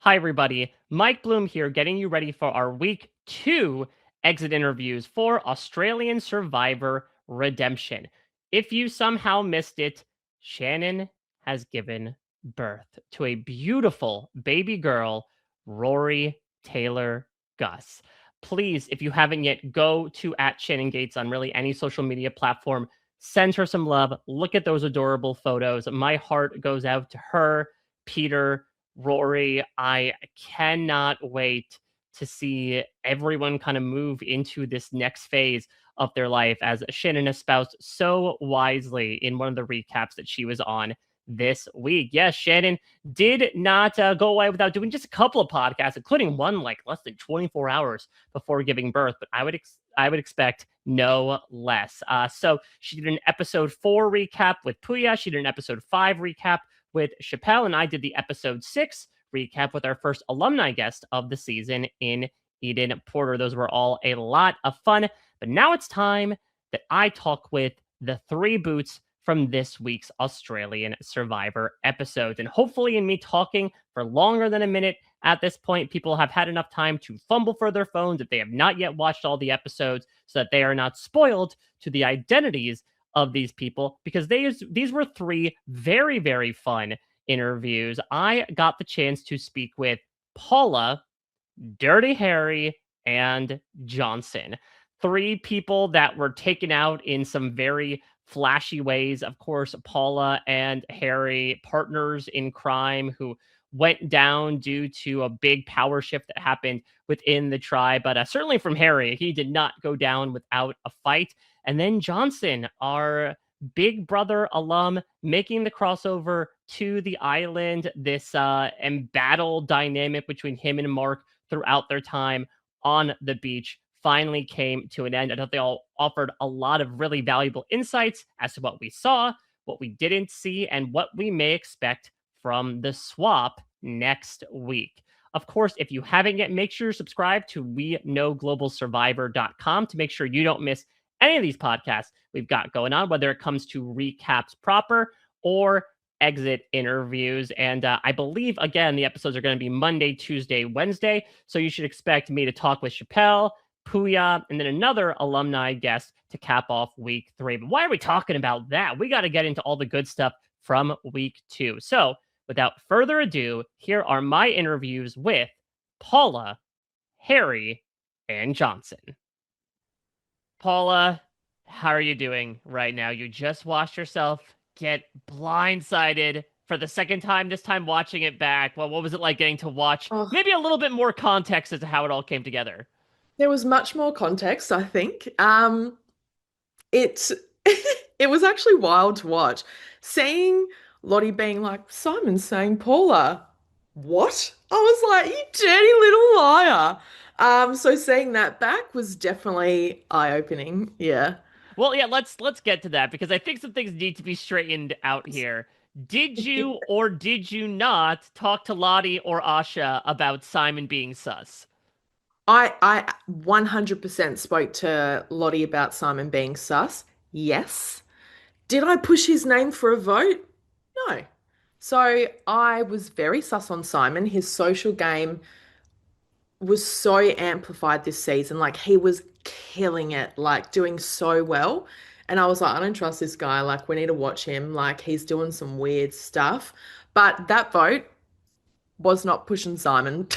Hi, everybody. Mike Bloom here, getting you ready for our week 2 exit interviews for Australian Survivor Redemption. If you somehow missed it, Shannon has given birth to a beautiful baby girl, Rory Taylor Gus. Please, if you haven't yet, go to at Shannon Gates on really any social media platform. Send her some love. Look at those adorable photos. My heart goes out to her, Peter, Rory. I cannot wait to see everyone kind of move into this next phase of their life, as Shannon espoused so wisely in one of the recaps that she was on this week. Yes, Shannon did not go away without doing just a couple of podcasts, including one like less than 24 hours before giving birth. But I would expect no less. So she did an episode 4 recap with Puya. She did an episode 5 recap with Chappelle, and I did the episode 6 recap with our first alumni guest of the season in Eden Porter. Those were all a lot of fun. But now it's time that I talk with the 3 boots from this week's Australian Survivor episodes. And hopefully, in me talking for longer than a minute at this point, people have had enough time to fumble for their phones if they have not yet watched all the episodes, so that they are not spoiled to the identities of these people, because these were 3 very, very fun interviews. I got the chance to speak with Paula, Dirty Harry, and Johnson. 3 people that were taken out in some very flashy ways. Of course, Paula and Harry, partners in crime who went down due to a big power shift that happened within the tribe. But certainly from Harry, he did not go down without a fight. And then Johnson, our Big Brother alum, making the crossover to the island. This embattled dynamic between him and Mark throughout their time on the beach finally came to an end. I thought they all offered a lot of really valuable insights as to what we saw, what we didn't see, and what we may expect from the swap next week. Of course, if you haven't yet, make sure you subscribe to WeKnowGlobalSurvivor.com to make sure you don't miss any of these podcasts we've got going on, whether it comes to recaps proper or exit interviews. And I believe, again, the episodes are going to be Monday, Tuesday, Wednesday. So you should expect me to talk with Chappelle, Puya, and then another alumni guest to cap off week 3. But why are we talking about that? We got to get into all the good stuff from week 2. So without further ado, here are my interviews with Paula, Harry, and Johnson. Paula, how are you doing right now? You just watched yourself get blindsided for the second time, this time watching it back. Well, what was it like getting to watch Oh, maybe a little bit more context as to how it all came together? there was much more context, I think. It it was actually wild to watch. Seeing Lottie being like, Simon's saying Paula. What? I was like, you dirty little liar. So seeing that back was definitely eye-opening. Yeah. Well, yeah, let's get to that, because I think some things need to be straightened out here. Did you or did you not talk to Lottie or Asha about Simon being sus? I 100% spoke to Lottie about Simon being sus. Yes. Did I push his name for a vote? No. So I was very sus on Simon. His social game was so amplified this season. Like he was killing it, like doing so well. And I was like, I don't trust this guy. Like we need to watch him. Like he's doing some weird stuff. But that vote was not pushing Simon.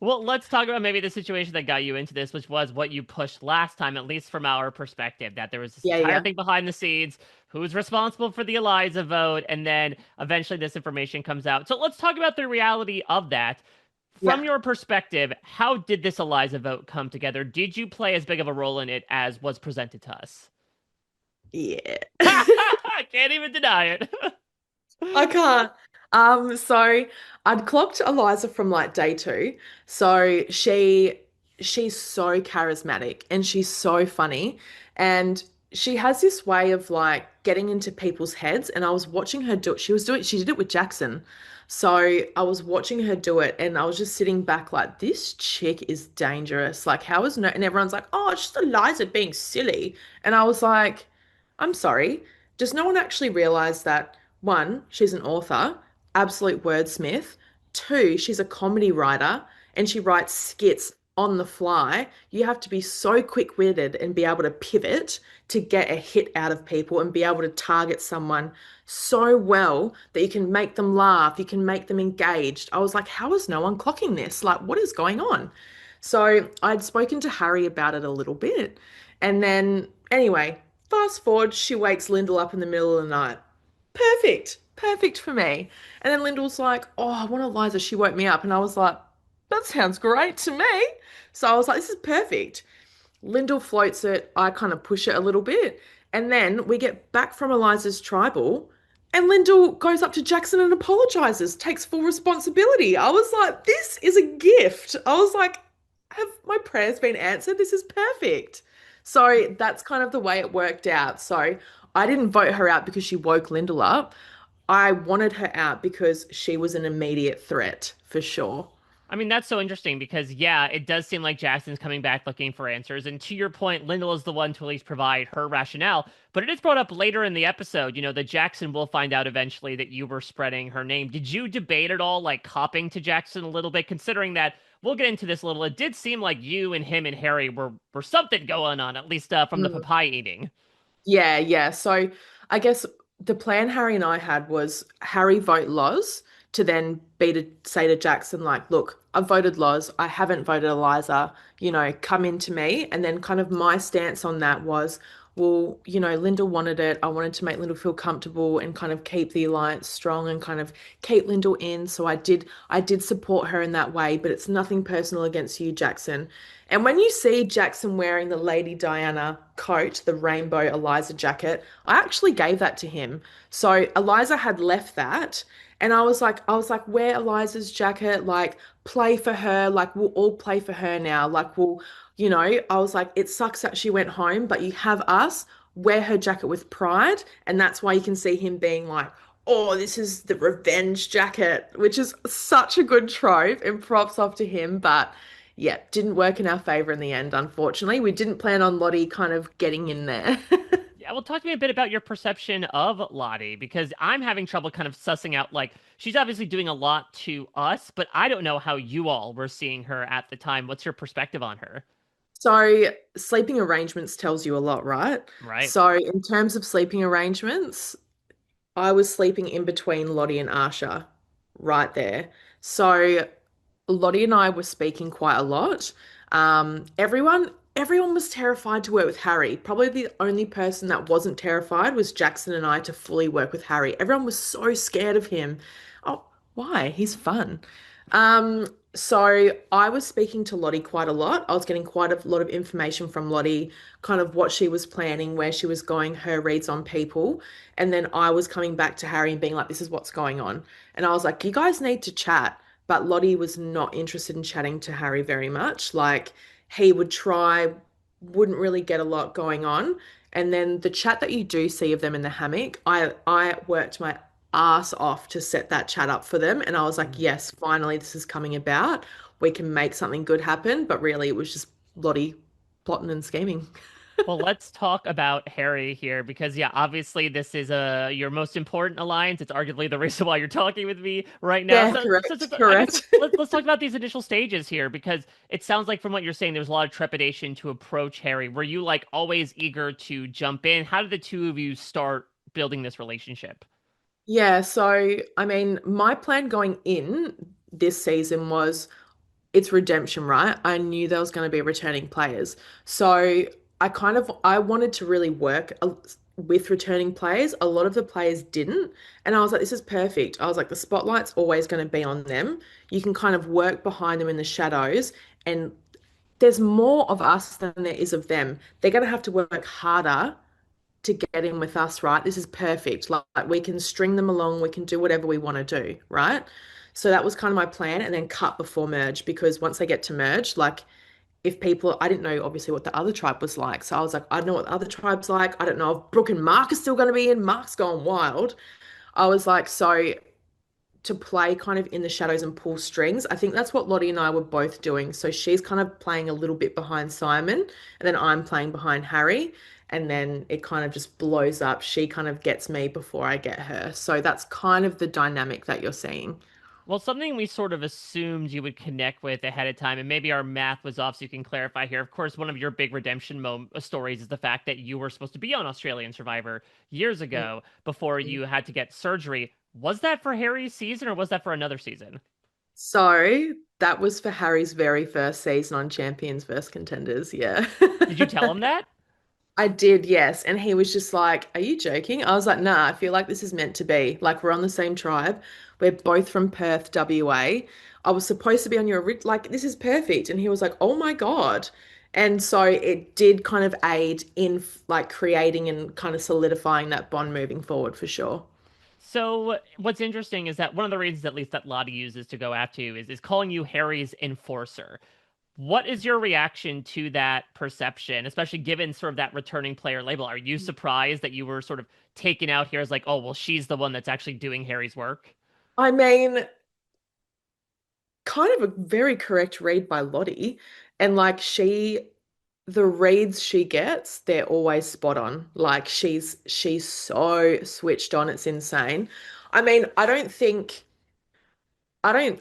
Well, let's talk about maybe the situation that got you into this, which was what you pushed last time, at least from our perspective, that there was this Yeah, entire yeah. thing behind the scenes, who's responsible for the Eliza vote, and then eventually this information comes out. So let's talk about the reality of that. From Yeah. your perspective, how did this Eliza vote come together? Did you play as big of a role in it as was presented to us? Yeah. I can't even deny it. I can't. So I'd clocked Eliza from like day 2. So she's so charismatic and she's so funny. And she has this way of like getting into people's heads. And I was watching her do it. She did it with Jackson. So I was watching her do it and I was just sitting back like, this chick is dangerous. Like, how is no, and everyone's like, oh, it's just Eliza being silly. And I was like, I'm sorry. Does no one actually realize that? One, she's an author, absolute wordsmith. Two, she's a comedy writer and she writes skits on the fly. You have to be so quick-witted and be able to pivot to get a hit out of people and be able to target someone so well that you can make them laugh, you can make them engaged. I was like, how is no one clocking this? Like, what is going on? So I'd spoken to Harry about it a little bit. And then, anyway, fast forward, she wakes Lyndall up in the middle of the night. Perfect. Perfect for me. And then Lyndall's like, oh, I want Eliza. She woke me up. And I was like, that sounds great to me. So I was like, this is perfect. Lyndall floats it. I kind of push it a little bit. And then we get back from Eliza's tribal. And Lyndall goes up to Jackson and apologizes, takes full responsibility. I was like, this is a gift. I was like, have my prayers been answered? This is perfect. So that's kind of the way it worked out. So I didn't vote her out because she woke Lyndall up. I wanted her out because she was an immediate threat for sure. I mean, that's so interesting because, yeah, it does seem like Jackson's coming back looking for answers. And to your point, Lyndall is the one to at least provide her rationale. But it is brought up later in the episode, that Jackson will find out eventually that you were spreading her name. Did you debate at all, like, copping to Jackson a little bit, considering that we'll get into this a little? It did seem like you and him and Harry were something going on, at least from the Mm. papaya eating. Yeah, yeah. So I guess the plan Harry and I had was Harry vote Loz to then be to say to Jackson, like, look, I've voted Loz, I haven't voted Eliza, come into me. And then kind of my stance on that was, well, Lyndall wanted it. I wanted to make Lyndall feel comfortable and kind of keep the alliance strong and kind of keep Lyndall in. So I did support her in that way, but it's nothing personal against you, Jackson. And when you see Jackson wearing the Lady Diana coat, the rainbow Eliza jacket, I actually gave that to him. So Eliza had left that, and I was like, wear Eliza's jacket, like play for her, like we'll all play for her now. Like I was like, it sucks that she went home, but you have us, wear her jacket with pride, and that's why you can see him being like, oh, this is the revenge jacket, which is such a good trope and props off to him, but yeah, didn't work in our favor in the end, unfortunately. We didn't plan on Lottie kind of getting in there. Yeah, well, talk to me a bit about your perception of Lottie, because I'm having trouble kind of sussing out, like, she's obviously doing a lot to us, but I don't know how you all were seeing her at the time. What's your perspective on her? So, sleeping arrangements tells you a lot, right? Right. So, in terms of sleeping arrangements, I was sleeping in between Lottie and Arsha, right there. So, Lottie and I were speaking quite a lot. Everyone was terrified to work with Harry. Probably the only person that wasn't terrified was Jackson and I to fully work with Harry. Everyone was so scared of him. Oh, why? He's fun. So I was speaking to Lottie quite a lot. I was getting quite a lot of information from Lottie, kind of what she was planning, where she was going, her reads on people. And then I was coming back to Harry and being like, this is what's going on. And I was like, you guys need to chat. But Lottie was not interested in chatting to Harry very much. Like he would try, wouldn't really get a lot going on. And then the chat that you do see of them in the hammock, I worked my ass off to set that chat up for them. And I was like, yes, finally this is coming about. We can make something good happen. But really it was just Lottie plotting and scheming. Well, let's talk about Harry here because, yeah, obviously this is your most important alliance. It's arguably the reason why you're talking with me right now. Yeah, So, correct, I guess correct. let's talk about these initial stages here because it sounds like from what you're saying, there's a lot of trepidation to approach Harry. Were you like always eager to jump in? How did the two of you start building this relationship? Yeah, so I mean, my plan going in this season was it's redemption, right? I knew there was going to be returning players. So I wanted to really work with returning players. A lot of the players didn't. And I was like, this is perfect. I was like, the spotlight's always going to be on them. You can kind of work behind them in the shadows and there's more of us than there is of them. They're going to have to work harder to get in with us, right? This is perfect. Like we can string them along, we can do whatever we want to do, right? So that was kind of my plan, and then cut before merge because once they get to merge, like if people, I didn't know obviously what the other tribe was like. So I was like, I don't know what the other tribe's like. I don't know if Brooke and Mark are still going to be in. Mark's gone wild. I was like, so to play kind of in the shadows and pull strings. I think that's what Lottie and I were both doing. So she's kind of playing a little bit behind Simon, and then I'm playing behind Harry. And then it kind of just blows up. She kind of gets me before I get her. So that's kind of the dynamic that you're seeing. Well, something we sort of assumed you would connect with ahead of time, and maybe our math was off, so you can clarify here. Of course, one of your big redemption stories is the fact that you were supposed to be on Australian Survivor years ago before you had to get surgery. Was that for Harry's season, or was that for another season? So that was for Harry's very first season on Champions vs Contenders. Yeah. Did you tell him that? I did, yes. And he was just like, "Are you joking?" I was like, "Nah, I feel like this is meant to be. Like, we're on the same tribe. We're both from Perth, WA. I was supposed to be on your, like, this is perfect." And he was like, "Oh my God." And so it did kind of aid in like creating and kind of solidifying that bond moving forward for sure. So what's interesting is that one of the reasons, at least, that Lottie uses to go after you is calling you Harry's enforcer. What is your reaction to that perception, especially given sort of that returning player label? Are you surprised that you were sort of taken out here as like, oh, well, she's the one that's actually doing Harry's work? I mean, kind of a very correct read by Lottie. And like the reads she gets, they're always spot on. Like she's so switched on, it's insane. I mean,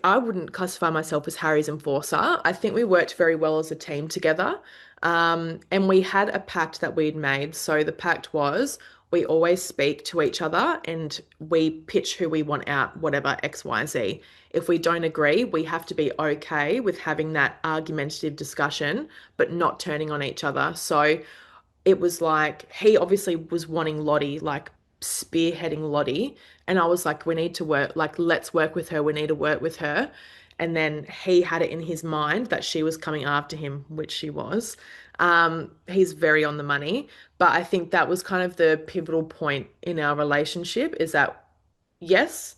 I wouldn't classify myself as Harry's enforcer. I think we worked very well as a team together. And we had a pact that we'd made. So the pact was we always speak to each other and we pitch who we want out, whatever, X, Y, Z. If we don't agree, we have to be okay with having that argumentative discussion, but not turning on each other. So it was like he obviously was wanting Lottie, like spearheading Lottie. And I was like, we need to work, like, let's work with her. We need to work with her. And then he had it in his mind that she was coming after him, which she was. He's very on the money. But I think that was kind of the pivotal point in our relationship is that, yes,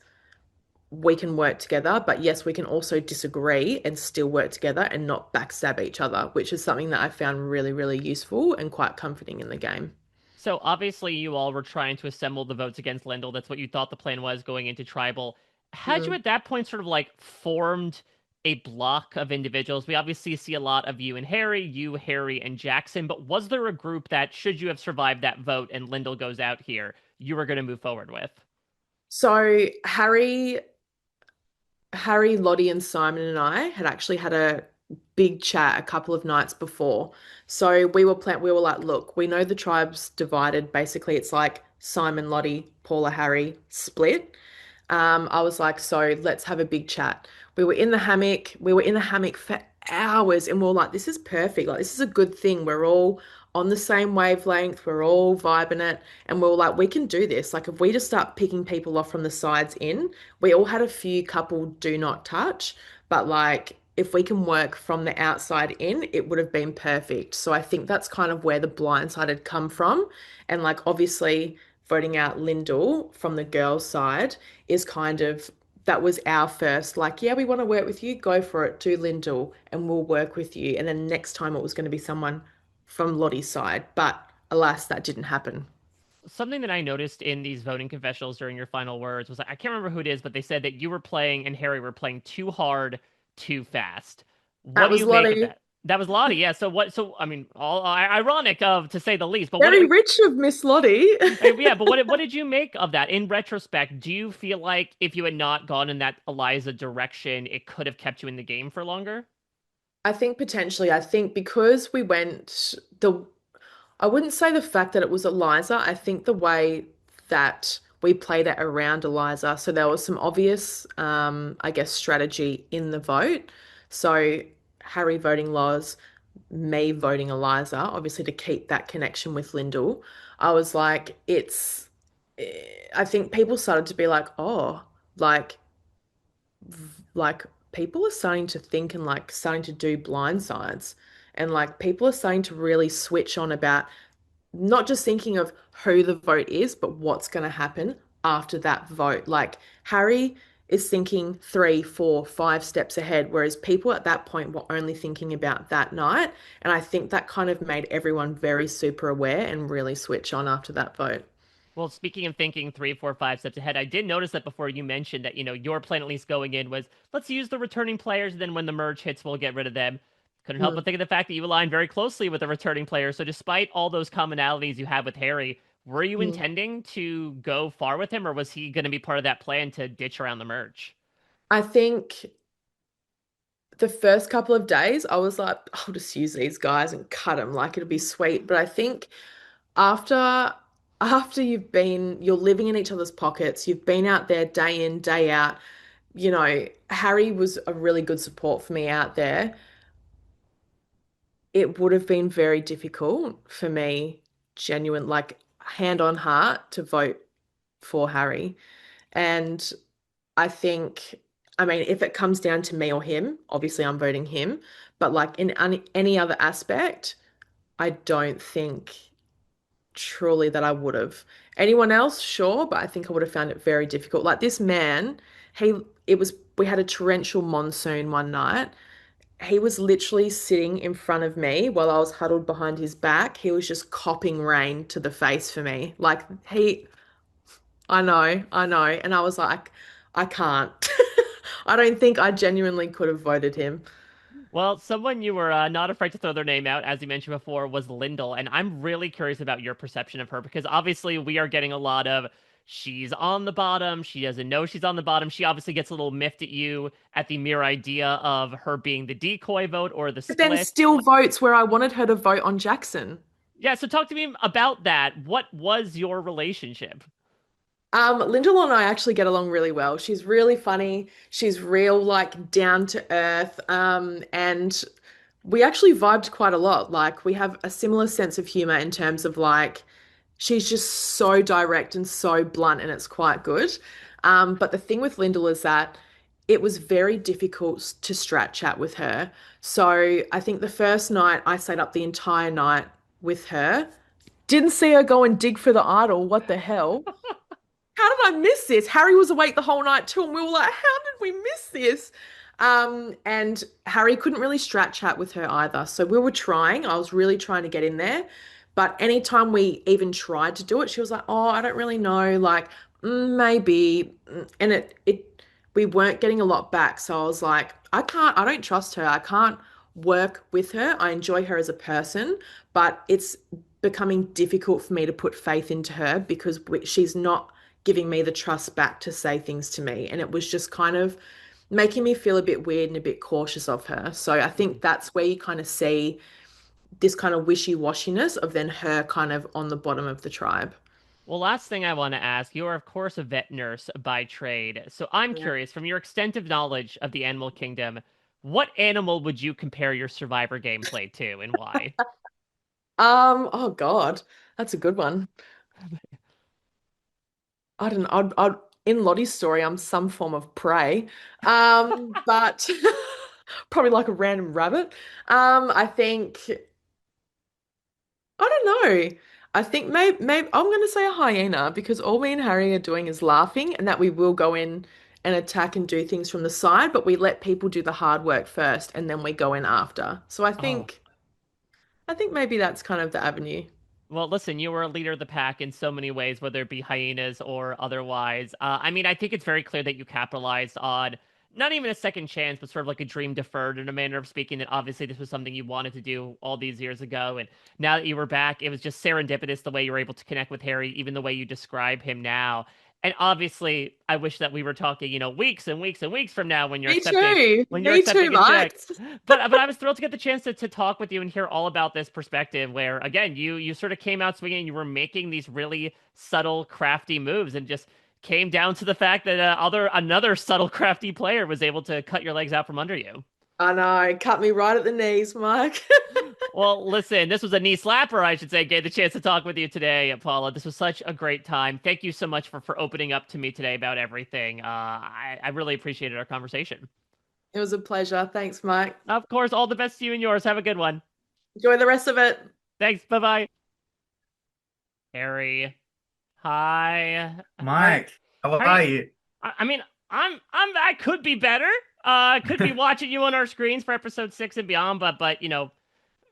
we can work together, but yes, we can also disagree and still work together and not backstab each other, which is something that I found really, really useful and quite comforting in the game. So obviously you all were trying to assemble the votes against Lendl. That's what you thought the plan was going into tribal. Had you Mm. at that point sort of like formed a block of individuals? We obviously see a lot of you and Harry, you, Harry, and Jackson, but was there a group that, should you have survived that vote and Lendl goes out here, you were going to move forward with? So Harry, Lottie, and Simon and I had actually had a big chat a couple of nights before. So we were like, look, we know the tribe's divided. Basically, it's like Simon, Lottie, Paula, Harry split. I was like, so let's have a big chat. We were in the hammock. We were in the hammock for hours, and we are like, this is perfect. Like, this is a good thing. We're all on the same wavelength. We're all vibing it. And we were like, we can do this. Like, if we just start picking people off from the sides in, we all had a few couple do not touch, but like, if we can work from the outside in, it would have been perfect. So I think that's kind of where the blindside had come from. And like, obviously, voting out Lyndall from the girls' side is kind of that was our first, like, yeah, we want to work with you, go for it, do Lyndall, and we'll work with you. And then next time it was going to be someone from Lottie's side. But alas, that didn't happen. Something that I noticed in these voting confessionals during your final words was, I can't remember who it is, but they said that you were playing and Harry were playing too hard, too fast. What That do was you make of Lottie. that? That was Lottie, yeah. So what? So I mean, all ironic of to say the least. But Very rich of Miss Lottie. yeah. But what did you make of that in retrospect? Do you feel like if you had not gone in that Eliza direction, it could have kept you in the game for longer? I think potentially, I think because we went the I wouldn't say the fact that it was Eliza. I think the way that we played it around Eliza. So there was some obvious, I guess, strategy in the vote. So Harry voting Loz, me voting Eliza, obviously to keep that connection with Lyndall. I was like, I think people started to be like, oh, like, like people are starting to think and like starting to do blind sides. And like people are starting to really switch on about not just thinking of who the vote is, but what's going to happen after that vote. Like Harry is thinking 3, 4, 5 steps ahead, whereas people at that point were only thinking about that night. And I think that kind of made everyone very super aware and really switch on after that vote. Well, speaking of thinking 3, 4, 5 steps ahead, I did notice that before you mentioned that, your plan at least going in was let's use the returning players, and then when the merge hits, we'll get rid of them. Couldn't help but Mm. think of the fact that you aligned very closely with the returning players. So despite all those commonalities you have with Harry, were you Mm. intending to go far with him, or was he going to be part of that plan to ditch around the merge? I think the first couple of days, I was like, I'll just use these guys and cut them, like it'll be sweet. But I think after you're living in each other's pockets, you've been out there day in, day out. Harry was a really good support for me out there. It would have been very difficult for me, genuine, like hand on heart, to vote for Harry. And I think, I mean, if it comes down to me or him, obviously I'm voting him. But like in any other aspect, I don't think truly that I would have. Anyone else, sure, but I think I would have found it very difficult. Like this man, he, we had a torrential monsoon one night. He was literally sitting in front of me while I was huddled behind his back. He was just copping rain to the face for me. I know. And I was like, I can't. I don't think I genuinely could have voted him. Well, someone you were not afraid to throw their name out, as you mentioned before, was Lyndall. And I'm really curious about your perception of her because obviously we are getting a lot of she's on the bottom. She doesn't know she's on the bottom. She obviously gets a little miffed at you at the mere idea of her being the decoy vote or the But then split. still votes where I wanted her to vote on Jackson. Yeah, so talk to me about that. What was your relationship? Lyndall and I actually get along really well. She's really funny. She's real, like down to earth. And we actually vibed quite a lot. Like we have a similar sense of humor in terms of like she's just so direct and so blunt, and it's quite good. But the thing with Lyndall is that it was very difficult to strat chat with her. So I think the first night I stayed up the entire night with her. Didn't see her go and dig for the idol. What the hell? How did I miss this? Harry was awake the whole night too, and we were like, how did we miss this? And Harry couldn't really strat chat with her either. So we were trying. I was really trying to get in there. But anytime we even tried to do it, she was like, oh, I don't really know. Like, maybe. And we weren't getting a lot back. So I was like, I don't trust her. I can't work with her. I enjoy her as a person, but it's becoming difficult for me to put faith into her because she's not giving me the trust back to say things to me. And it was just kind of making me feel a bit weird and a bit cautious of her. So I think that's where you kind of see this kind of wishy-washiness of then her kind of on the bottom of the tribe. Well, last thing I want to ask, you are, of course, a vet nurse by trade. So I'm Yeah. curious, from your extensive knowledge of the animal kingdom, what animal would you compare your survivor gameplay to and why? Oh God, that's a good one. I don't know. In Lottie's story, I'm some form of prey. But probably like a random rabbit. I think I don't know. I think maybe I'm going to say a hyena because all me and Harry are doing is laughing, and that we will go in and attack and do things from the side, but we let people do the hard work first, and then we go in after. So Oh, I think maybe that's kind of the avenue. well, listen, you were a leader of the pack in so many ways, whether it be hyenas or otherwise. I mean, I think it's very clear that you capitalized on not even a second chance, but sort of like a dream deferred in a manner of speaking. And obviously, this was something you wanted to do all these years ago. And now that you were back, it was just serendipitous the way you were able to connect with Harry, even the way you describe him now. And obviously, I wish that we were talking, weeks and weeks and weeks from now Me too. when you're Me too, accepting a check. Mike. But I was thrilled to get the chance to talk with you and hear all about this perspective where again you sort of came out swinging and you were making these really subtle crafty moves and just came down to the fact that another subtle crafty player was able to cut your legs out from under you. I know, cut me right at the knees, Mike. Well, listen, this was a knee slapper, I should say. Gave the chance to talk with you today, Paula. This was such a great time. Thank you so much for opening up to me today about everything. I really appreciated our conversation. It was a pleasure. Thanks, Mike. Of course, all the best to you and yours. Have a good one. Enjoy the rest of it. Thanks. Bye bye. Harry. Hi. Mike, how How are you? are you? I mean, I could be better. I could be watching you on our screens for episode 6 and beyond, but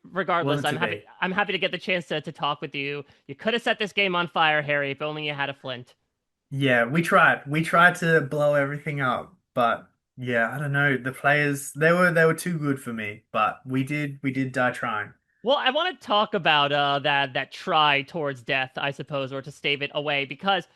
regardless, Willing to be. I'm happy to get the chance to talk with you. You could have set this game on fire, Harry, if only you had a flint. Yeah, we tried. We tried to blow everything up, but yeah, I don't know. The players, they were too good for me, but we did die trying. Well, I want to talk about that try towards death, I suppose, or to stave it away, because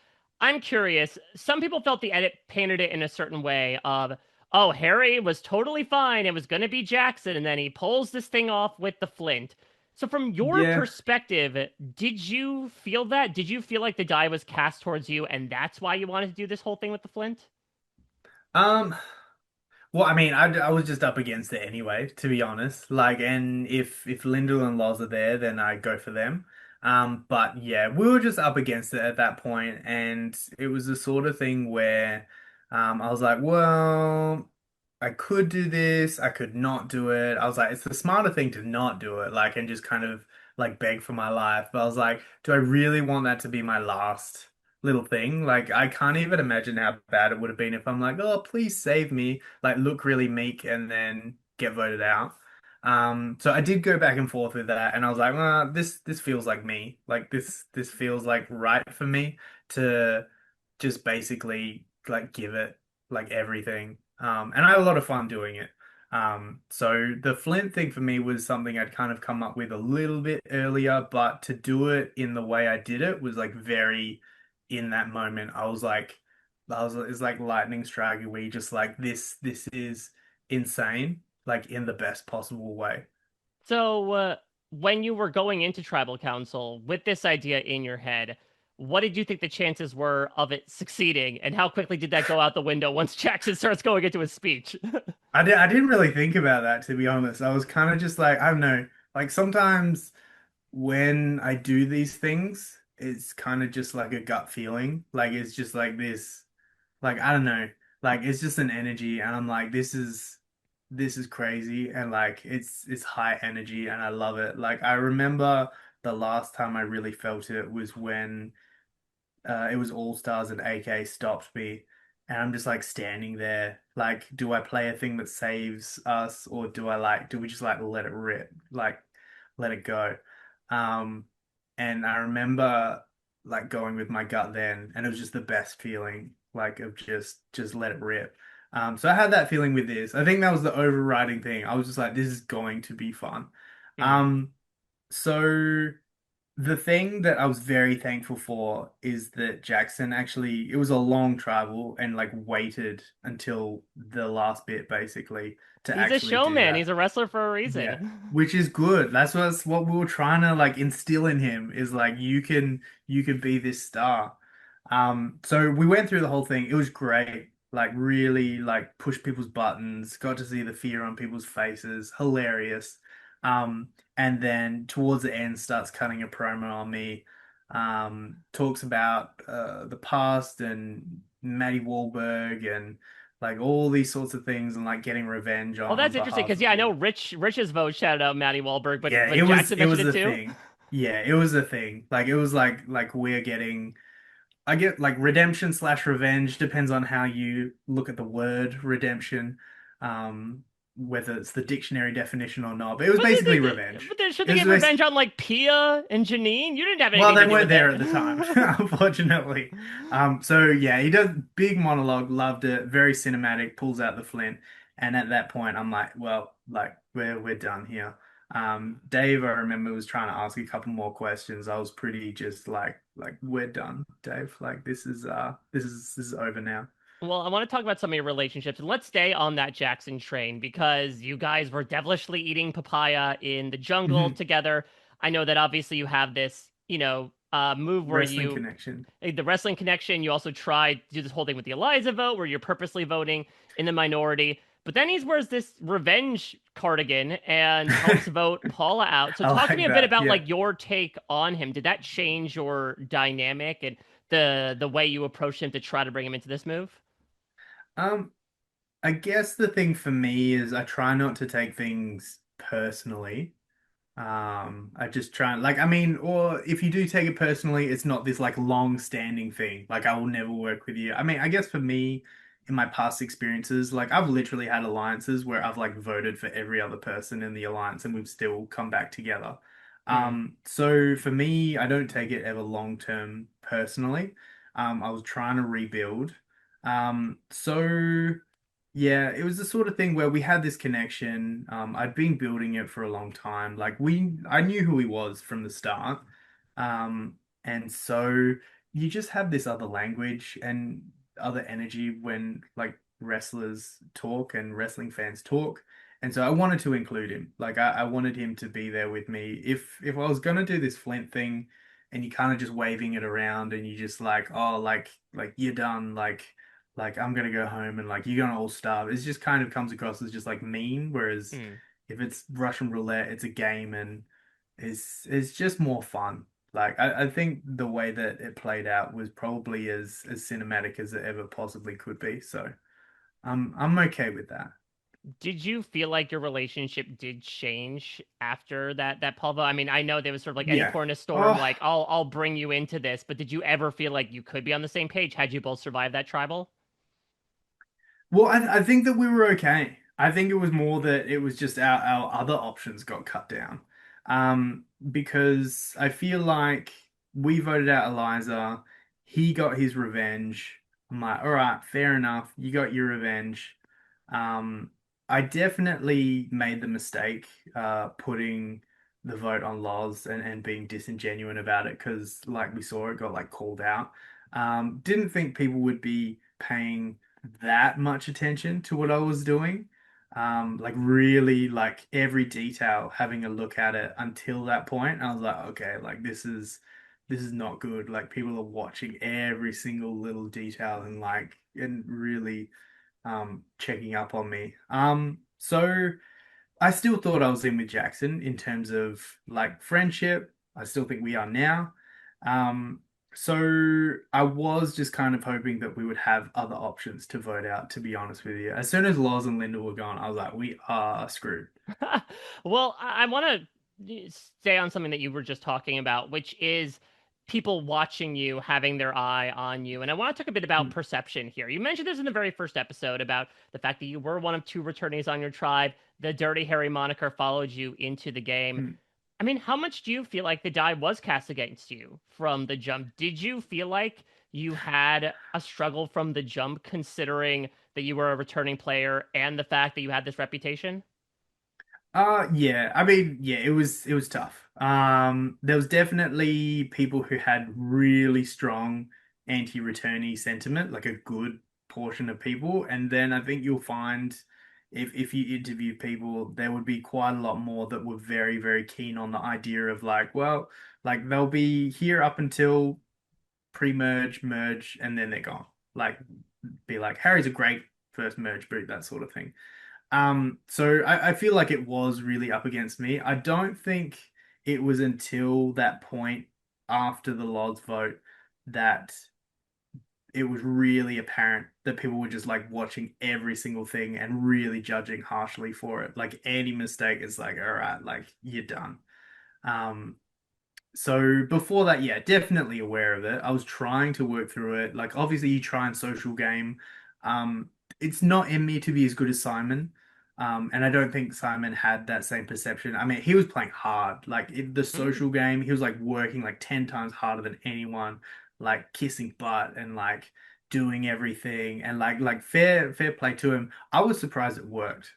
I'm curious. Some people felt the edit painted it in a certain way of, Oh, Harry was totally fine. It was going to be Jackson, and then he pulls this thing off with the flint. So, from your Yeah. perspective, did you feel that? Did you feel like the die was cast towards you, and that's why you wanted to do this whole thing with the flint? Um, well, I mean, I was just up against it anyway, to be honest. Like, and if Lyndall and Loz are there, then I go for them. But yeah, we were just up against it at that point, and it was the sort of thing where, I was like, well, I could do this, I could not do it. I was like, it's the smarter thing to not do it, like, and just kind of like beg for my life. But I was like, do I really want that to be my last little thing? Like, I can't even imagine how bad it would have been if I'm like, oh, please save me, like look really meek and then get voted out. So I did go back and forth with that, and I was like, well, this feels like me. Like this feels like right for me to just basically like give it like everything. And I had a lot of fun doing it. So the Flint thing for me was something I'd kind of come up with a little bit earlier, but to do it in the way I did it was like very in that moment. It's like lightning striking where you just like this is insane, like in the best possible way. So, when you were going into tribal council with this idea in your head, what did you think the chances were of it succeeding, and how quickly did that go out the window once Jackson starts going into his speech? I didn't really think about that, to be honest. I was kind of just like, I don't know, like sometimes when I do these things, it's kind of just like a gut feeling. Like it's just like this, like I don't know, like it's just an energy, and I'm like, this is crazy, and like it's high energy, and I love it. Like I remember the last time I really felt it was when it was All Stars and AK stopped me, and I'm just like standing there. Like, do I play a thing that saves us, or do we just like let it rip, like let it go? Um, and I remember like going with my gut then, and it was just the best feeling, like of just let it rip. So I had that feeling with this. I think that was the overriding thing. I was just like, this is going to be fun. Hmm. Um, so. The thing that I was very thankful for is that Jackson actually, it was a long travel and like waited until the last bit basically to He's a actually do showman. He's that. a wrestler for a Yeah, reason. which is good. That's what we were trying to like instill in him is like you can be this star. So we went through the whole thing. It was great. Like really like push people's buttons, got to see the fear on people's faces. Hilarious. And then towards the end starts cutting a promo on me. Talks about the past and Maddie Wahlberg and like all these sorts of things and like getting revenge Oh, on that's interesting behalf because of yeah, I know me. Rich's vote shouted out Maddie Wahlberg, Yeah, but Jackson it mentioned was it a too. thing. Yeah, it was a thing. Like it was like we're getting I get like redemption slash revenge depends on how you look at the word redemption, whether it's the dictionary definition or not. But it was But basically revenge. should It they was get bas revenge on like Pia and Janine? You didn't have well, anything they to do weren't with there it. at the time, unfortunately. So yeah, he does big monologue, loved it, very cinematic, pulls out the flint, and at that point, I'm like, well, like we're done here. Dave, I remember was trying to ask a couple more questions. I was pretty just like we're done, Dave. Like this is over now. Well, I want to talk about some of your relationships, and let's stay on that Jackson train because you guys were devilishly eating papaya in the jungle Mhm. together. I know that obviously you have this, move where Wrestling you connection. the wrestling connection. You also tried to do this whole thing with the Eliza vote, where you're purposely voting in the minority. But then he wears this revenge cardigan and helps vote Paula out. So I talk to me like a bit that. about Yeah. like your take on him. Did that change your dynamic and the way you approached him to try to bring him into this move? Um, I guess the thing for me is I try not to take things personally. I just try and like I mean, or if you do take it personally, it's not this like long-standing thing. Like I will never work with you. I mean, I guess for me, in my past experiences, like I've literally had alliances where I've like voted for every other person in the alliance and we've still come back together. Hmm. So for me, I don't take it ever long term personally. I was trying to rebuild. So yeah, it was the sort of thing where we had this connection. I'd been building it for a long time. I knew who he was from the start. And so you just have this other language and other energy when like wrestlers talk and wrestling fans talk. And so I wanted to include him. Like I wanted him to be there with me. If I was gonna do this Flint thing and you kind of just waving it around and you just like, oh, like you're done, like I'm gonna go home and like you're gonna all starve. It just kind of comes across as just like mean. Whereas Hmm. if it's Russian roulette, it's a game and it's just more fun. Like I think the way that it played out was probably as cinematic as it ever possibly could be. So I'm okay with that. Did you feel like your relationship did change after that pulvo? I mean, I know there was sort of like any Yeah. port in a storm, Oh, like I'll bring you into this, but did you ever feel like you could be on the same page had you both survived that tribal? well, I think that we were okay. I think it was more that it was just our other options got cut down. Because I feel like we voted out Eliza, he got his revenge. I'm like, all right, fair enough. You got your revenge. Um, I definitely made the mistake putting the vote on Loz and being disingenuous about it because like we saw it got like called out. Didn't think people would be paying that much attention to what I was doing. Like really like every detail, having a look at it until that point. I was like, okay, like this is not good. Like people are watching every single little detail and really checking up on me. So I still thought I was in with Jackson in terms of like friendship. I still think we are now. Um, so I was just kind of hoping that we would have other options to vote out, to be honest with you. As soon as Loz and Linda were gone, I was like, we are screwed. Well, I want to stay on something that you were just talking about, which is people watching you, having their eye on you. And I want to talk a bit about Mm, perception here. You mentioned this in the very first episode about the fact that you were one of two returnees on your tribe. The Dirty Harry moniker followed you into the game. mm. I mean, how much do you feel like the die was cast against you from the jump? Did you feel like you had a struggle from the jump, considering that you were a returning player and the fact that you had this reputation? Yeah. I mean, yeah, it was tough. There was definitely people who had really strong anti-returnee sentiment, like a good portion of people. And then I think you'll find if you interview people, there would be quite a lot more that were very, very keen on the idea of like, well, like they'll be here up until pre-merge, merge, and then they're gone. Like, be like, Harry's a great first merge boot, that sort of thing. So I feel like it was really up against me. I don't think it was until that point after the Loz vote that it was really apparent that people were just like watching every single thing and really judging harshly for it. Like any mistake is like, all right, like you're done. Um, so before that, yeah, definitely aware of it. I was trying to work through it. Like obviously you try and social game. Um, it's not in me to be as good as Simon. And I don't think Simon had that same perception. I mean, he was playing hard. Like in the Mm. social game, he was like working like 10 times harder than anyone, like kissing butt and like doing everything and like fair play to him. I was surprised it worked.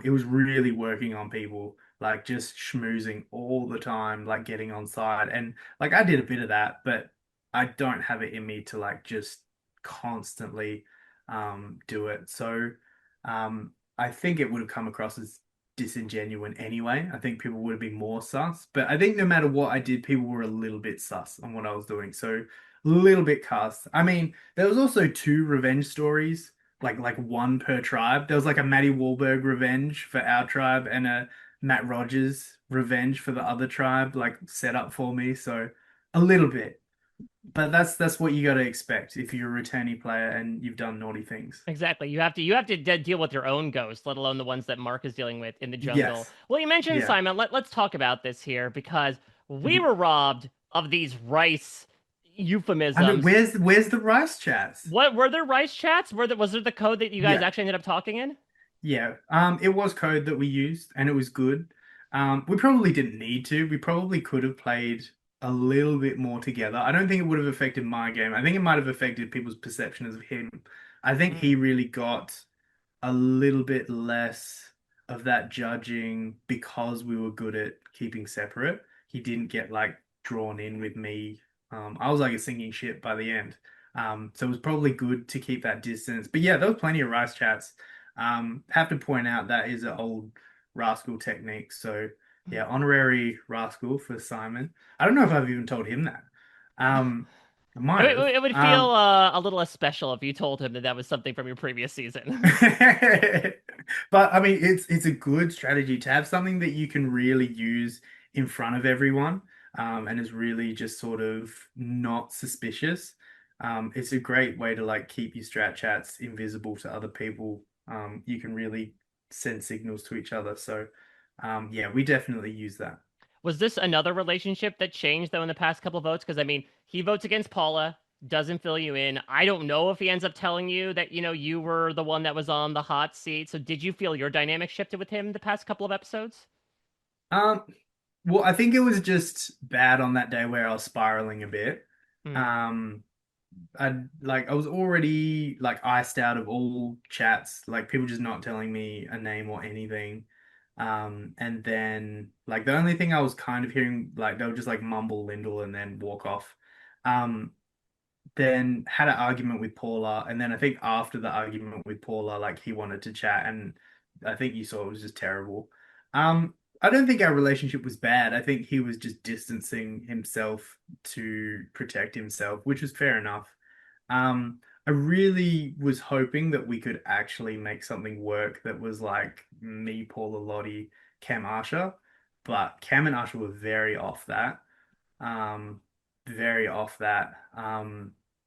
It was really working on people like just schmoozing all the time, like getting on side. And like I did a bit of that, but I don't have it in me to like just constantly do it. So I think it would have come across as disingenuous anyway. I think people would have been more sus. But I think no matter what I did, people were a little bit sus on what I was doing. So a little bit cast. I mean, there was also two revenge stories, like one per tribe. There was like a Matty Wahlberg revenge for our tribe and a Matt Rogers revenge for the other tribe, like set up for me. So a little bit. But that's what you got to expect if you're a returning player and you've done naughty things. Exactly. You have to deal with your own ghosts, let alone the ones that Mark is dealing with in the jungle. Yes. Well, you mentioned Yeah. Simon. Let's talk about this here because we Mhm. were robbed of these rice I mean, euphemisms. where's the rice chats? What were there rice chats? Was there the code that you guys Yeah. actually ended up talking in? Yeah. It was code that we used and it was good. We probably didn't need to. We probably could have played a little bit more together. I don't think it would have affected my game. I think it might have affected people's perceptions of him. I think he Mm. really got a little bit less of that judging because we were good at keeping separate. He didn't get like drawn in with me. I was like a sinking ship by the end. So it was probably good to keep that distance. But yeah, there was plenty of rice chats. Have to point out that is an old rascal technique. So yeah, honorary rascal for Simon. I don't know if I've even told him that. I might have. It would feel a little less special if you told him that that was something from your previous season. But I mean, it's a good strategy to have something that you can really use in front of everyone, and is really just sort of not suspicious. It's a great way to like keep your strat chats invisible to other people. You can really send signals to each other. So, yeah, we definitely use that. Was this another relationship that changed though in the past couple votes? Because I mean, he votes against Paula, doesn't fill you in. I don't know if he ends up telling you that you were the one that was on the hot seat. So did you feel your dynamic shifted with him the past couple of episodes? Um, well, I think it was just bad on that day where I was spiraling a bit. Hmm. Um, I was already like iced out of all chats, like people just not telling me a name or anything. And then like the only thing I was kind of hearing, like they'll just like mumble Lyndall and then walk off. Um, then had an argument with Paula, and then I think after the argument with Paula, like he wanted to chat, and I think you saw it was just terrible. I don't think our relationship was bad. I think he was just distancing himself to protect himself, which was fair enough. I really was hoping that we could actually make something work that was like me, Paula, Lottie, Cam, Arsha, but Cam and Arsha were very off that. Um, very off that.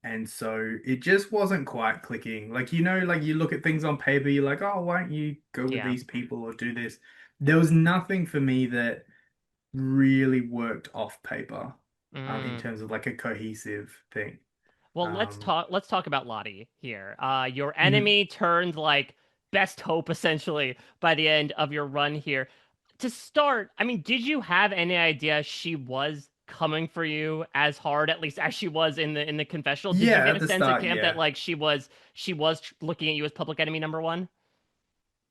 And so it just wasn't quite clicking. Like, like you look at things on paper, you're like, oh, why don't you go with Yeah. these people or do this? There was nothing for me that really worked off paper, in Mm. terms of like a cohesive thing. Well, Um, let's talk about Lottie here. Your mhm. enemy turned like best hope essentially by the end of your run here. To start, I mean, did you have any idea she was coming for you as hard, at least as she was in the confessional? Did you Yeah, get at a the sense at start, camp that yeah. like she was looking at you as public enemy number one?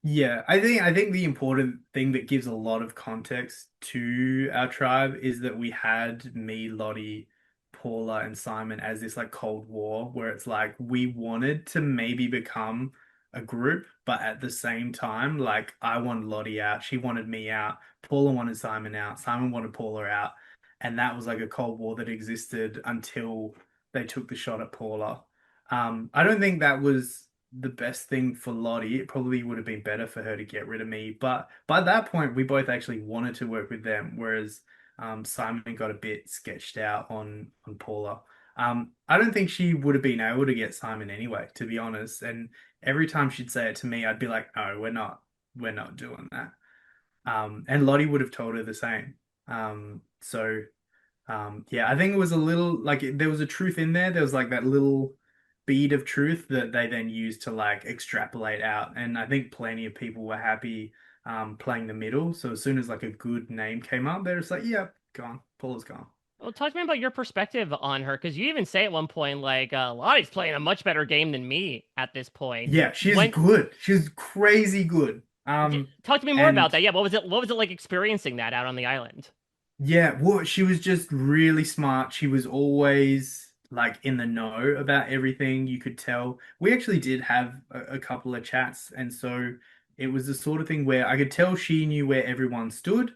Yeah, I think the important thing that gives a lot of context to our tribe is that we had me, Lottie, Paula, and Simon as this like Cold War where it's like we wanted to maybe become a group, but at the same time, like I wanted Lottie out, she wanted me out, Paula wanted Simon out, Simon wanted Paula out, and that was like a Cold War that existed until they took the shot at Paula. I don't think that was the best thing for Lottie. It probably would have been better for her to get rid of me. But by that point, we both actually wanted to work with them, whereas Simon got a bit sketched out on Paula. I don't think she would have been able to get Simon anyway, to be honest. And every time she'd say it to me, I'd be like, "No, we're not doing that." And Lottie would have told her the same. So. Yeah, I think it was a little like there was a truth in there. There was like that little bead of truth that they then used to like extrapolate out. And I think plenty of people were happy playing the middle. So as soon as like a good name came up, they're just like, yeah, gone. Paula's gone. Well, talk to me about your perspective on her, because you even say at one point like Lottie's playing a much better game than me at this point. Yeah, she's When good. She's crazy good. talk to me more about And that. Yeah, what was it like experiencing that out on the island? Yeah, well, she was just really smart. She was always like in the know about everything. You could tell. We actually did have a couple of chats, and so it was the sort of thing where I could tell she knew where everyone stood.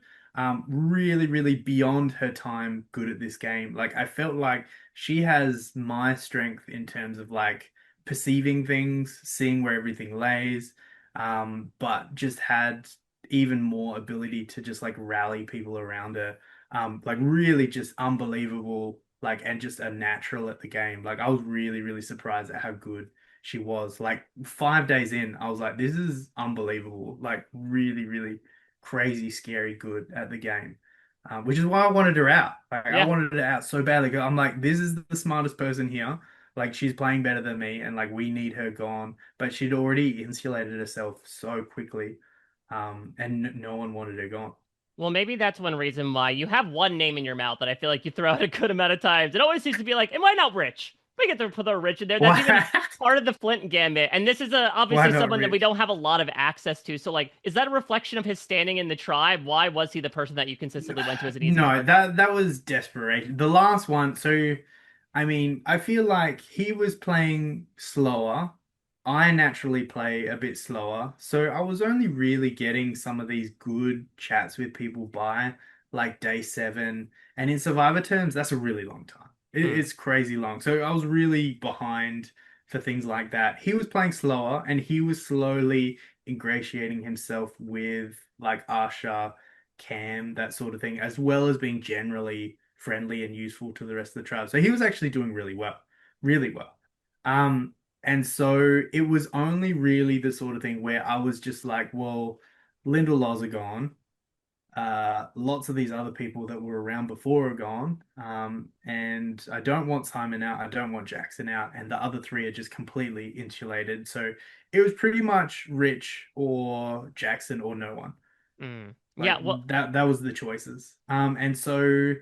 Really, really beyond her time, good at this game. Like I felt like she has my strength in terms of like perceiving things, seeing where everything lays, but just had even more ability to just like rally people around her, like really just unbelievable, like and just a natural at the game. Like I was really, really surprised at how good she was. Like 5 days in, I was like, this is unbelievable. Like really, really crazy, scary good at the game. Which is why I wanted her out. Like I Yeah. wanted her out so badly. I'm like, this is the smartest person here. Like she's playing better than me, and like we need her gone. But she'd already insulated herself so quickly, and no one wanted her gone. Well, maybe that's one reason why you have one name in your mouth that I feel like you throw out a good amount of times. It always seems to be like, am I not rich? We get to put the rich in there. That's even Why? part of the Flint gambit. And this is Why obviously not someone that we Rich? don't have a lot of access to. So, like, is that a reflection of his standing in the tribe? Why was he the person that you consistently went to as an easy No, target? that was desperation. The last one, so I mean, I feel like he was playing slower. I naturally play a bit slower. So I was only really getting some of these good chats with people by like day seven. And in Survivor terms, that's a really long time. Mm. It's crazy long. So I was really behind for things like that. He was playing slower and he was slowly ingratiating himself with like Asha, Cam, that sort of thing, as well as being generally friendly and useful to the rest of the tribe. So he was actually doing really well, really well. Um, and so it was only really the sort of thing where I was just like, well, Lyndall Laws are gone. Lots of these other people that were around before are gone. And I don't want Simon out. I don't want Jackson out. And the other three are just completely insulated. So it was pretty much Rich or Jackson or no one. Mm. Yeah, Like well, that was the choices. And so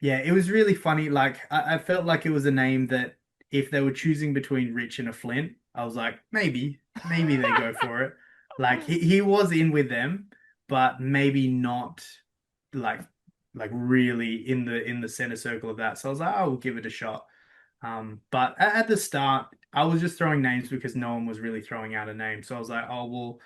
yeah, it was really funny. Like I felt like it was a name that if they were choosing between Rich and a Flint, I was like, maybe they go for it. Like he was in with them, but maybe not like like really in the center circle of that. So I was like, oh, we'll give it a shot. But at the start, I was just throwing names because no one was really throwing out a name. So I was like, oh well,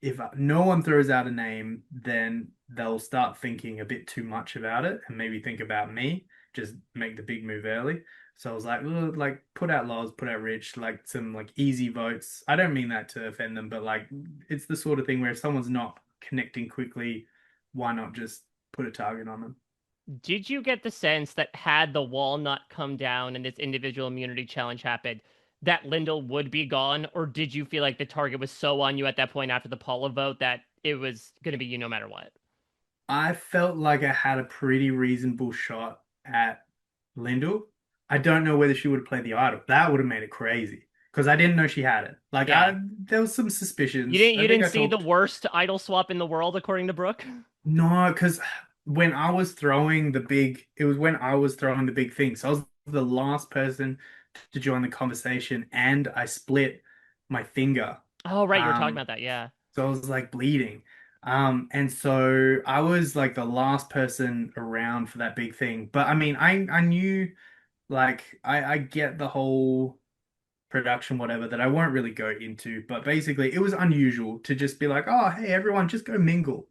if no one throws out a name, then they'll start thinking a bit too much about it and maybe think about me, just make the big move early. So I was like, "Ugh," like put out Loz, put out Rich, like some like easy votes. I don't mean that to offend them, but like it's the sort of thing where if someone's not connecting quickly, why not just put a target on them? did you get the sense that had the walnut come down and this individual immunity challenge happened, that Lyndall would be gone? Or did you feel like the target was so on you at that point after the Paula vote that it was going to be you no matter what? I felt like I had a pretty reasonable shot at Lyndall. I don't know whether she would have played the idol. That would have made it crazy because I didn't know she had it. Like Yeah. there was some suspicions. I You think didn't I see the talked. worst idol swap in the world, according to Brooke? No, because when I was throwing the big, it was when I was throwing the big thing. So I was the last person to join the conversation, and I split my finger. Oh, right, you were talking Um, about that, yeah. so I was like bleeding. And so I was like the last person around for that big thing. But I mean, I knew like I get the whole production, whatever, that I won't really go into. But basically, it was unusual to just be like, oh, hey, everyone, just go mingle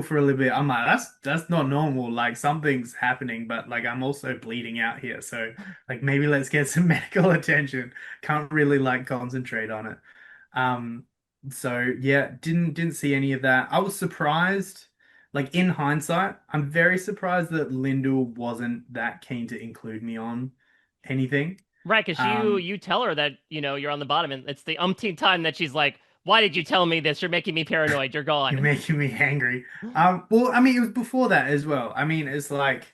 for a little bit. I'm like, that's not normal. Like something's happening, but like I'm also bleeding out here. So like maybe let's get some medical attention. Can't really like concentrate on it. Um, so yeah, didn't see any of that. I was surprised. Like in hindsight, I'm very surprised that Lyndall wasn't that keen to include me on anything. Right, because Um, you tell her that, you're on the bottom, and it's the umpteenth time that she's like, why did you tell me this? You're making me paranoid. You're You're gone. making me angry. Well, I mean, it was before that as well. I mean, it's like,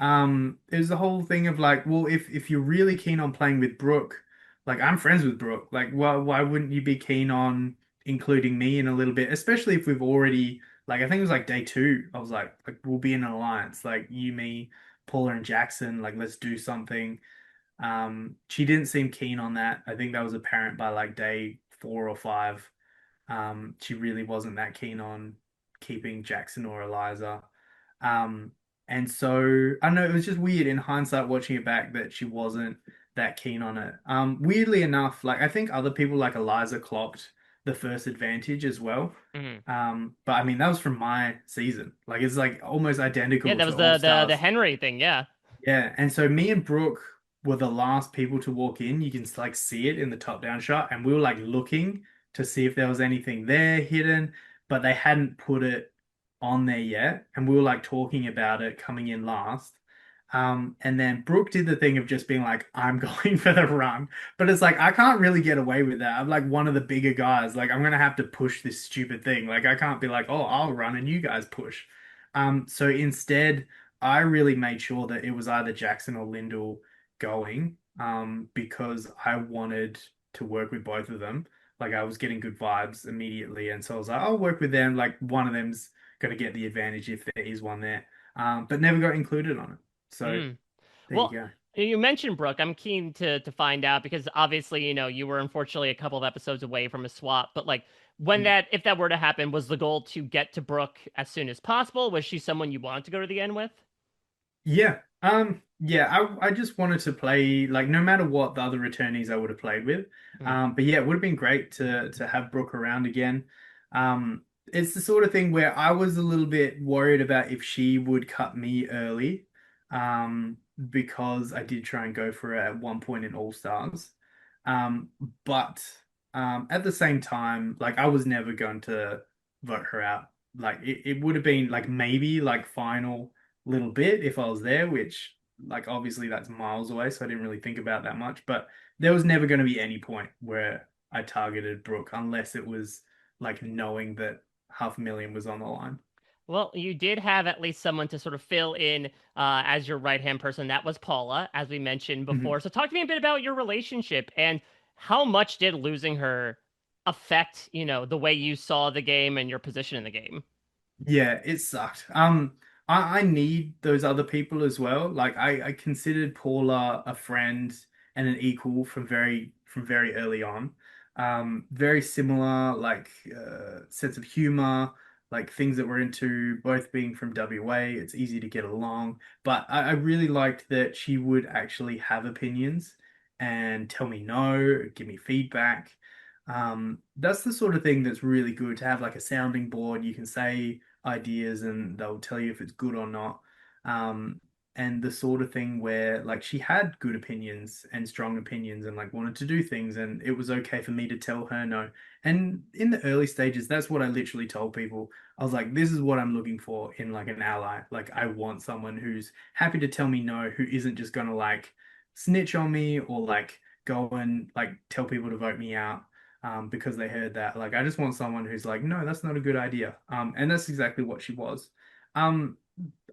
it was the whole thing of like, well, if you're really keen on playing with Brooke, like I'm friends with Brooke, like why wouldn't you be keen on including me in a little bit, especially if we've already like I think it was like day two. I was like we'll be in an alliance, like you, me, Paula, and Jackson. Like let's do something. She didn't seem keen on that. I think that was apparent by like day four or five. She really wasn't that keen on keeping Jackson or Eliza. Um, and so I don't know, it was just weird in hindsight watching it back that she wasn't that keen on it. Weirdly enough, like I think other people like Eliza clocked the first advantage as well. Mhm. But I mean that was from my season. Like it's like almost Yeah, identical that to was All the Stars. Henry thing, yeah. Yeah, and so me and Brooke were the last people to walk in. You can like see it in the top-down shot, and we were like looking to see if there was anything there hidden, but they hadn't put it on there yet, and we were like talking about it coming in last. And then Brooke did the thing of just being like, I'm going for the run. But it's like I can't really get away with that. I'm like one of the bigger guys. Like I'm gonna have to push this stupid thing. Like I can't be like, oh, I'll run and you guys push. So instead I really made sure that it was either Jackson or Lyndall going, because I wanted to work with both of them. Like I was getting good vibes immediately, and so I was like, I'll work with them. Like one of them's got to get the advantage if there is one there, but never got included on it. So Mm. there you Well, go. you mentioned Brooke. I'm keen to find out because obviously, you were unfortunately a couple of episodes away from a swap. But like, Mm. if that were to happen, was the goal to get to Brooke as soon as possible? Was she someone you wanted to go to the end with? Yeah, Yeah, I just wanted to play like no matter what the other returnees I would have played with. Mm. But yeah, it would have been great to have Brooke around again. It's the sort of thing where I was a little bit worried about if she would cut me early. Because I did try and go for it at one point in All Stars. Um, but at the same time, like I was never going to vote her out. Like it would have been like maybe like final little bit if I was there, which like obviously that's miles away, so I didn't really think about that much. But there was never going to be any point where I targeted Brooke unless it was like knowing that 500,000 was on the line. Well, you did have at least someone to sort of fill in as your right hand person. That was Paula, as we mentioned Mhm. before. So, talk to me a bit about your relationship and how much did losing her affect, the way you saw the game and your position in the game? Yeah, it sucked. I need those other people as well. Like I considered Paula a friend and an equal from very early on. Very similar, like sense of humor, like things that we're into, both being from WA. It's easy to get along. But I really liked that she would actually have opinions and tell me no, give me feedback. That's the sort of thing that's really good to have like a sounding board. You can say ideas and they'll tell you if it's good or not. Um, and the sort of thing where like she had good opinions and strong opinions and like wanted to do things and it was okay for me to tell her no. And in the early stages, that's what I literally told people. I was like, this is what I'm looking for in like an ally. Like I want someone who's happy to tell me no, who isn't just gonna like snitch on me or like go and like tell people to vote me out because they heard that. Like, I just want someone who's like, no, that's not a good idea. And that's exactly what she was. Um,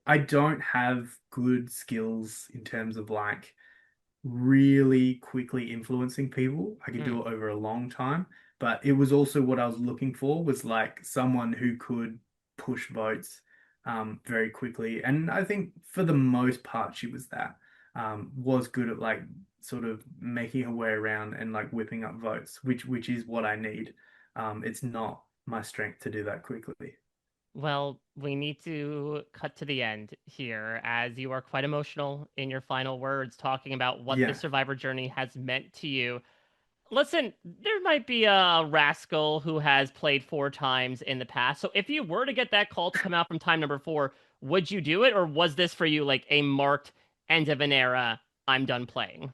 I don't have good skills in terms of like really quickly influencing people. I could Mm. do it over a long time, but it was also what I was looking for was like someone who could push votes very quickly. And I think for the most part, she was that. Was good at like sort of making her way around and like whipping up votes, which is what I need. It's not my strength to do that quickly. Well, we need to cut to the end here as you are quite emotional in your final words, talking about what the Yeah. survivor journey has meant to you. Listen, there might be a rascal who has played 4 times in the past. So if you were to get that call to come out from time number 4, would you do it? Or was this for you like a marked end of an era? I'm done playing.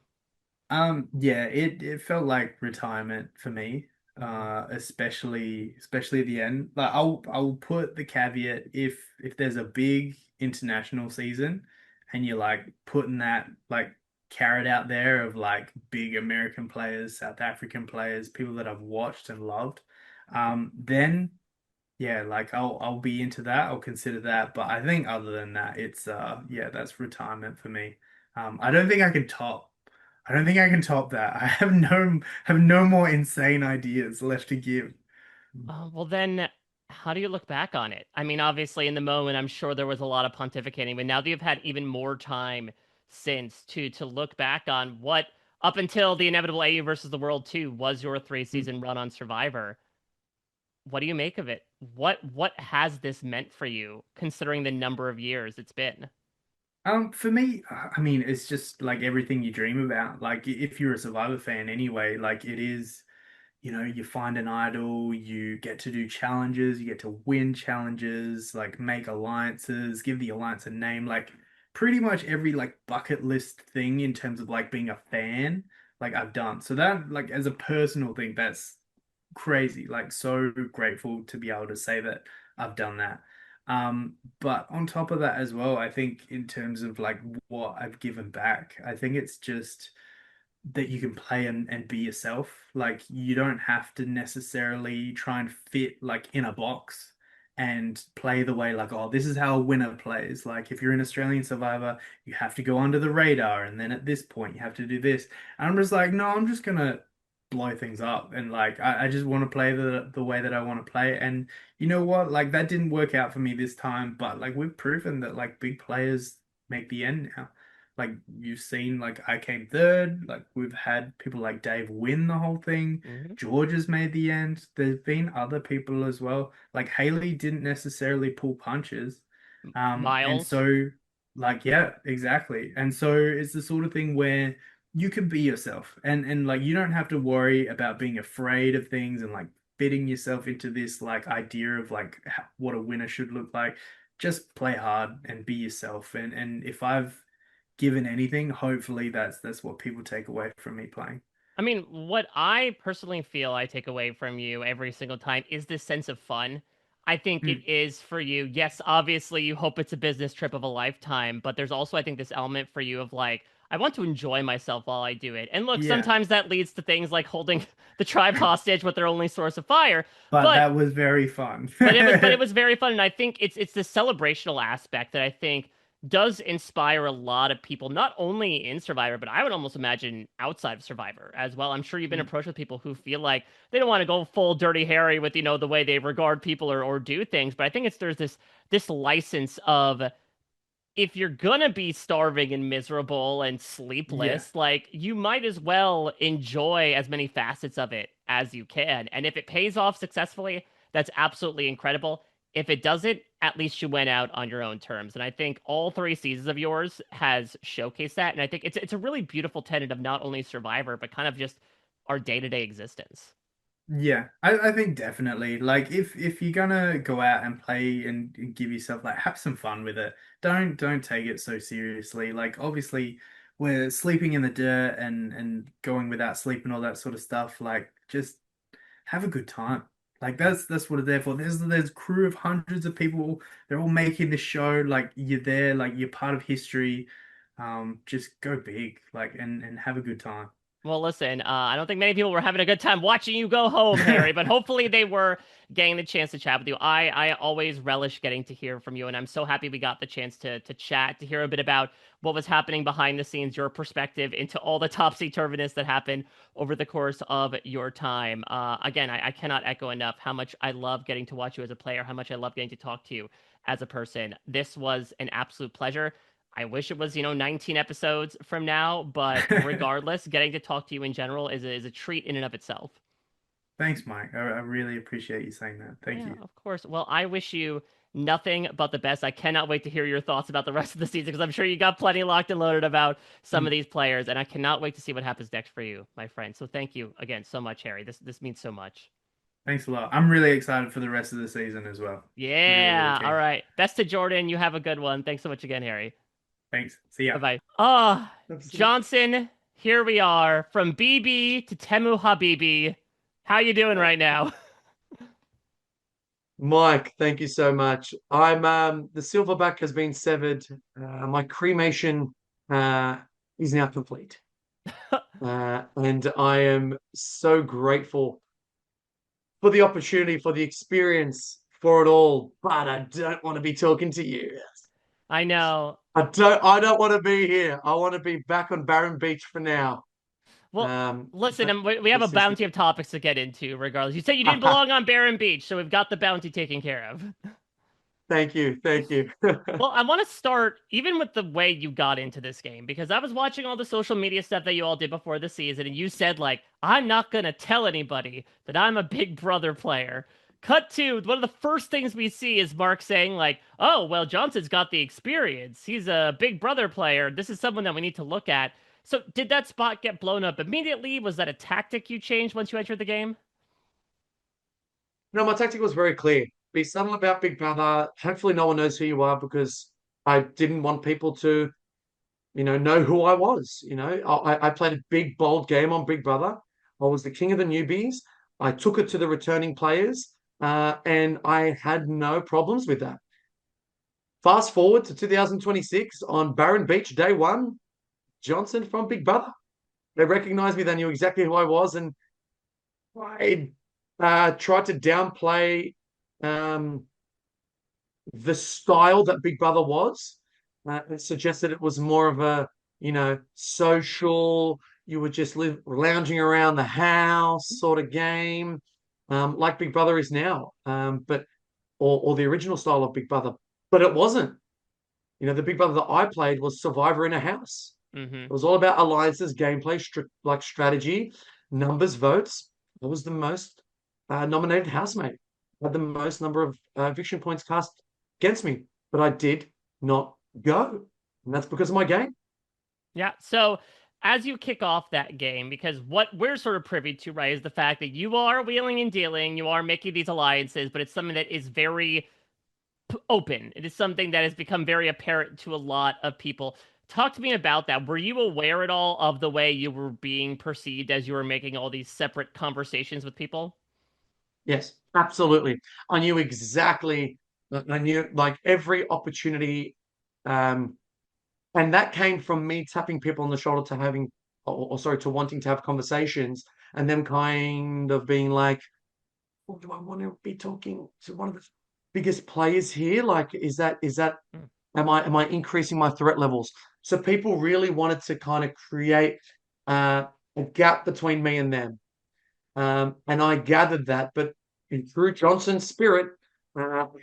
Yeah, it felt like retirement for me, Mhm. especially at the end. Like I'll put the caveat if there's a big international season and you're like putting that like carrot out there of like big American players, South African players, people that I've watched and loved, then yeah, like I'll be into that. I'll consider that. But I think other than that, it's yeah, that's retirement for me. I don't think I can top. I don't think I can top that. I have no more insane ideas left to give. Well, then, how do you look back on it? I mean, obviously, in the moment, I'm sure there was a lot of pontificating, but now that you've had even more time since to look back on what, up until the inevitable AU versus the World 2, was your 3 season run on Survivor, what do you make of it? What has this meant for you, considering the number of years it's been? For me, I mean, it's just like everything you dream about. Like if you're a Survivor fan anyway, like it is. You find an idol, you get to do challenges, you get to win challenges, like make alliances, give the alliance a name, like pretty much every like bucket list thing in terms of like being a fan, like I've done. So that like as a personal thing, that's crazy. Like so grateful to be able to say that I've done that. But on top of that as well, I think in terms of like what I've given back, I think it's just that you can play and be yourself. Like you don't have to necessarily try and fit like in a box and play the way like, oh, this is how a winner plays. Like if you're an Australian survivor, you have to go under the radar, and then at this point you have to do this. And I'm just like, no, I'm just gonna blow things up and like I just want to play the way that I want to play. And you know what? Like that didn't work out for me this time, but like we've proven that like big players make the end now. Like you've seen, like I came third. Like we've had people like Dave win the whole thing. Hmm. George has made the end. There's been other people as well. Like Haley didn't necessarily pull punches. And Miles. so Like, yeah, exactly. And so it's the sort of thing where you can be yourself and like you don't have to worry about being afraid of things and like fitting yourself into this like idea of like what a winner should look like. Just play hard and be yourself. And if I've given anything, hopefully that's what people take away from me playing. I mean, what I personally feel I take away from you every single time is this sense of fun. I think it Mm, is for you. Yes, obviously, you hope it's a business trip of a lifetime, but there's also, I think, this element for you of like, I want to enjoy myself while I do it. And look, yeah. sometimes that leads to things like holding the tribe hostage with their only source of fire. But But that was very fun. but it was very fun, and I think it's the celebrational aspect that I think does inspire a lot of people, not only in Survivor, but I would almost imagine outside of Survivor as well. I'm sure you've been approached with people who feel like they don't want to go full Dirty Harry with the way they regard people or do things, but I think there's this license of if you're gonna be starving and miserable and Yeah. sleepless, like you might as well enjoy as many facets of it as you can. And if it pays off successfully, that's absolutely incredible. If it doesn't, at least you went out on your own terms. And I think all three seasons of yours has showcased that. And I think it's a really beautiful tenet of not only Survivor, but kind of just our day-to-day existence. Yeah, I think definitely. Like if you're gonna go out and play and give yourself like have some fun with it. Don't take it so seriously. Like obviously we're sleeping in the dirt and going without sleep and all that sort of stuff. Like just have a good time. Like that's what it's there for. There's a crew of hundreds of people. They're all making this show. Like you're there, like you're part of history. Just go big, like and have a good time. Well, listen, I don't think many people were having a good time watching you go home, Harry, but hopefully they were getting the chance to chat with you. I always relish getting to hear from you, and I'm so happy we got the chance to chat, to hear a bit about what was happening behind the scenes, your perspective into all the topsy-turviness that happened over the course of your time. Again, I cannot echo enough how much I love getting to watch you as a player, how much I love getting to talk to you as a person. This was an absolute pleasure. I wish it was, 19 episodes from now, but regardless, getting to talk to you in general is a treat in and of itself. Thanks, Mike. I really appreciate you saying that. Thank Yeah, you. of course. Well, I wish you nothing but the best. I cannot wait to hear your thoughts about the rest of the season because I'm sure you got plenty locked and loaded about some of Mm, these players, and I cannot wait to see what happens next for you, my friend. So thank you again so much, Harry. This means so much. Thanks a lot. I'm really excited for the rest of the season as well. Really, really Yeah. All keen. right. Best to Jordan. You have a good one. Thanks so much again, Harry. Thanks. See ya. Bye bye. Ah, Absolutely. Johnson, here we are from BB to Temu Habibi. How you doing right now? Mike, thank you so much. I'm the silverback has been severed. My cremation uh, is now complete, and I am so grateful for the opportunity, for the experience, for it all. But I don't want to be talking to you. I know. I don't want to be here. I want to be back on Barren Beach for now. Well, listen, But we have a this is bounty of topics to get into, regardless. You said you didn't belong on Barren Beach, so we've got the bounty taken care of. thank you, thank you. Well, I want to start even with the way you got into this game because I was watching all the social media stuff that you all did before the season, and you said, like, I'm not going to tell anybody that I'm a Big Brother player. Cut to one of the first things we see is Mark saying, like, oh, well, Johnson's got the experience. He's a Big Brother player. This is someone that we need to look at. So, did that spot get blown up immediately? Was that a tactic you changed once you entered the game? No, my tactic was very clear. Be subtle about Big Brother. Hopefully, no one knows who you are because I didn't want people to, know who I was. I played a big, bold game on Big Brother. I was the king of the newbies. I took it to the returning players, and I had no problems with that. Fast forward to 2026 on Barren Beach, day one, Johnson from Big Brother. They recognized me. They knew exactly who I was, and I tried to downplay um, the style that Big Brother was. It suggested it was more of a, social, you were just lounging around the house sort of game, like Big Brother is now, but or the original style of Big Brother. But it wasn't. The Big Brother that I played was Survivor in a house. Mm-hmm. It was all about alliances, gameplay, like strategy, numbers, votes. I was the most nominated housemate. I had the most number of eviction points cast against me, but I did not go. And that's because of my game. Yeah. So as you kick off that game, because what we're sort of privy to, right, is the fact that you are wheeling and dealing, you are making these alliances, but it's something that is very open. It is something that has become very apparent to a lot of people. Talk to me about that. Were you aware at all of the way you were being perceived as you were making all these separate conversations with people? Yes, absolutely. I knew exactly, I knew like every opportunity. Um, and that came from me tapping people on the shoulder to having, or sorry, to wanting to have conversations and them kind of being like, oh, do I want to be talking to one of the biggest players here? Like, is that Mm. am I increasing my threat levels? So people really wanted to kind of create a gap between me and them. And I gathered that, but in true Johnson spirit,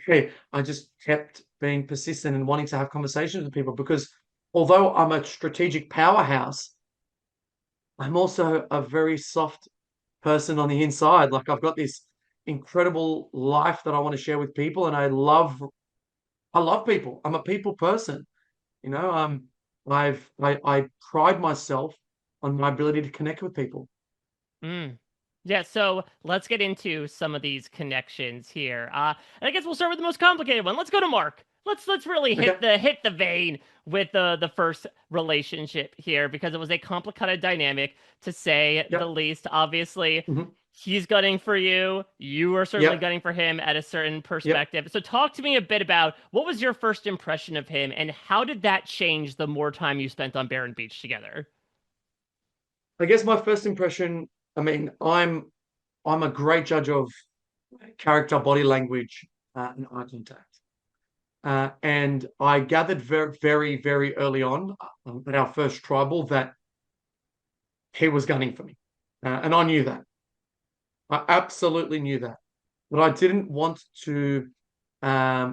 hey, I just kept being persistent and wanting to have conversations with people because although I'm a strategic powerhouse, I'm also a very soft person on the inside. Like I've got this incredible life that I want to share with people, and I love people. I'm a people person. You know, I pride myself on my ability to connect with people. Mm. Yeah, so let's get into some of these connections here. I guess we'll start with the most complicated one. Let's go to Mark. Let's really Okay. hit the vein with the first relationship here because it was a complicated dynamic to say the Yep. least. Obviously, Hmm. he's gunning for you. You are certainly Yep. gunning for him at a certain Yep. perspective. So talk to me a bit about what was your first impression of him and how did that change the more time you spent on Barren Beach together? I guess my first impression, I mean, I'm a great judge of character, body language, and eye contact. And I gathered very, very, very early on at our first tribal that he was gunning for me. And I knew that. I absolutely knew that. But I didn't want to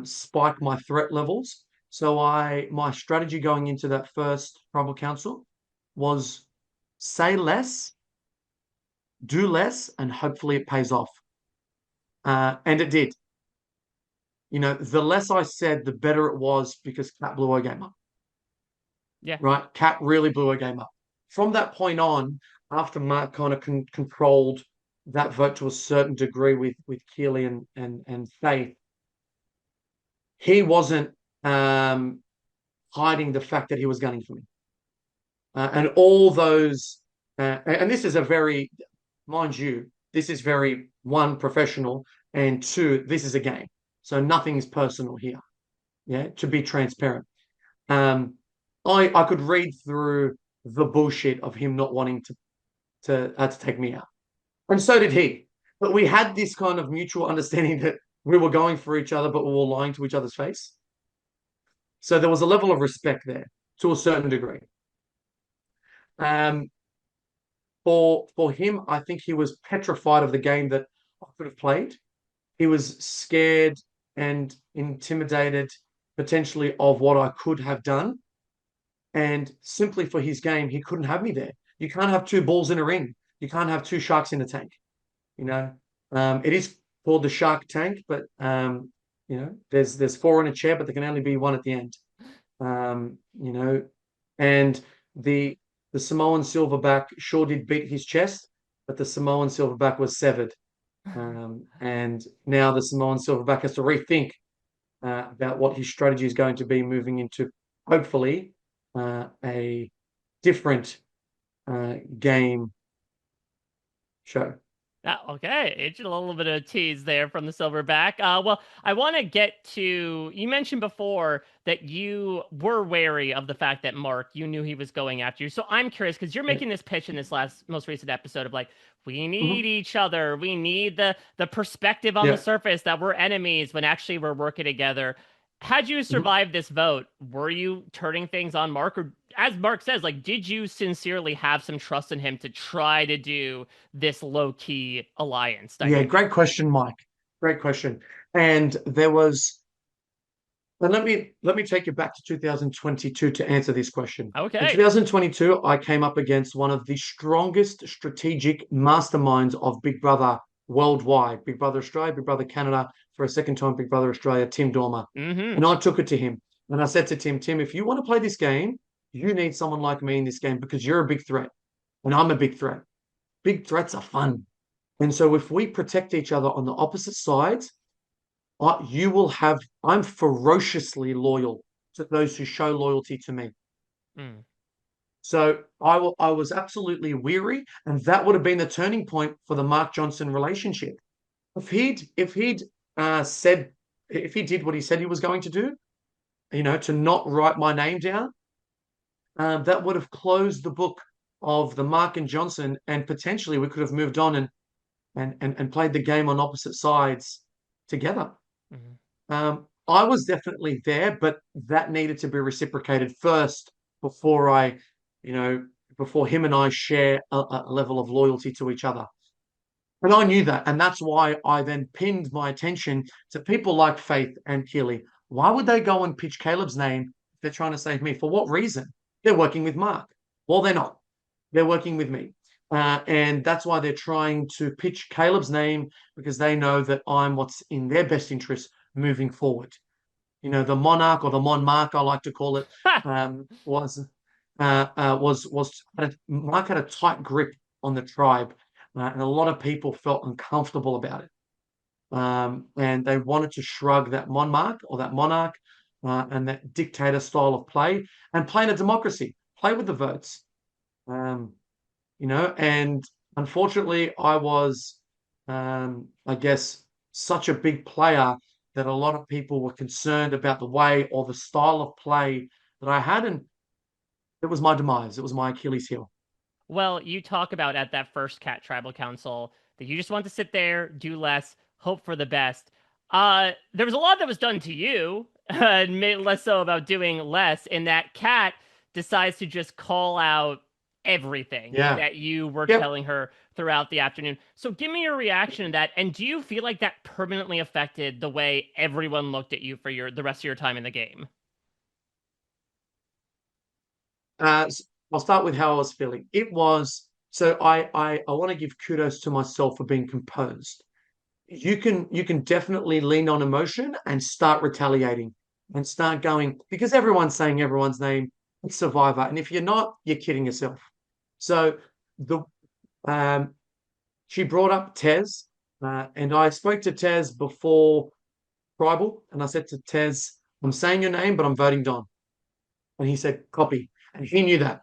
spike my threat levels. So my strategy going into that first tribal council was say less, do less, and hopefully it pays off. And it did. You know, the less I said, the better it was because Cat blew her game up, Yeah. right? Cat really blew her game up. From that point on, after Mark kind of controlled that vote to a certain degree with Keely and Faith, he wasn't um, hiding the fact that he was gunning for me. And all those, and this is a very, mind you, this is very, one, professional, and two, this is a game. So nothing's personal here. Yeah, to be transparent. Um, I could read through the bullshit of him not wanting to take me out, and so did he. But we had this kind of mutual understanding that we were going for each other, but we were lying to each other's face. So there was a level of respect there to a certain degree. Um, for him, I think he was petrified of the game that I could have played. He was scared and intimidated potentially of what I could have done. And simply for his game, he couldn't have me there. You can't have two balls in a ring. You can't have two sharks in a tank. You know, it is called the Shark Tank, but there's four in a chair, but there can only be one at the end. You know, and the Samoan silverback sure did beat his chest, but the Samoan silverback was severed. And now the Samoan silverback has to rethink about what his strategy is going to be moving into, hopefully, a different game show. Okay, it's a little bit of tease there from the Silverback. Well, I want to get to. You mentioned before that you were wary of the fact that Mark, you knew he was going after you. So I'm curious because you're Yeah. making this pitch in this most recent episode of like, we need Mhm. each other. We need the perspective on the Yeah. surface that we're enemies when actually we're working together. Had you Mhm. survived this vote, were you turning things on Mark, or as Mark says, like, did you sincerely have some trust in him to try to do this low key alliance Yeah, dynamic? great question, Mike. Great question. And there was, and let me take you back to 2022 to answer this question. In Okay. 2022, I came up against one of the strongest strategic masterminds of Big Brother worldwide, Big Brother Australia, Big Brother Canada, for a second time, Big Brother Australia, Tim Dormer. Mm-hmm. And I took it to him. And I said to Tim, if you want to play this game, you need someone like me in this game because you're a big threat and I'm a big threat. Big threats are fun. And so if we protect each other on the opposite sides, I'm ferociously loyal to those who show loyalty to me. Mm. So I was absolutely weary, and that would have been the turning point for the Mark Johnson relationship. If he'd if he did what he said he was going to do, to not write my name down, that would have closed the book of the Mark and Johnson, and potentially we could have moved on and played the game on opposite sides together. Mhm. I was definitely there, but that needed to be reciprocated first before you know, before him and I share a level of loyalty to each other. And I knew that. And that's why I then pinned my attention to people like Faith and Keely. Why would they go and pitch Caleb's name if they're trying to save me? For what reason? They're working with Mark. Well, they're not. They're working with me. And that's why they're trying to pitch Caleb's name because they know that I'm what's in their best interest moving forward. The monarch or the monarch, I like to call it, Mark had a tight grip on the tribe, and a lot of people felt uncomfortable about it. And they wanted to shrug that monarch or that monarch and that dictator style of play and play in a democracy, play with the votes. And unfortunately, I was, I guess, such a big player that a lot of people were concerned about the way or the style of play that I had, and it was my demise. It was my Achilles heel. Well, you talk about at that first cat tribal council that you just want to sit there, do less, hope for the best. There was a lot that was done to you, less so about doing less. And that cat decides to just call out everything Yeah. that you were Yep. telling her throughout the afternoon. So give me your reaction to that. And do you feel like that permanently affected the way everyone looked at you for the rest of your time in the game? I'll start with how I was feeling. It was so I want to give kudos to myself for being composed. You can definitely lean on emotion and start retaliating and start going because everyone's saying everyone's name. It's Survivor, and if you're not, you're kidding yourself. So the um, she brought up Tez, and I spoke to Tez before Tribal, and I said to Tez, "I'm saying your name, but I'm voting Don." And he said, "Copy," and he knew that.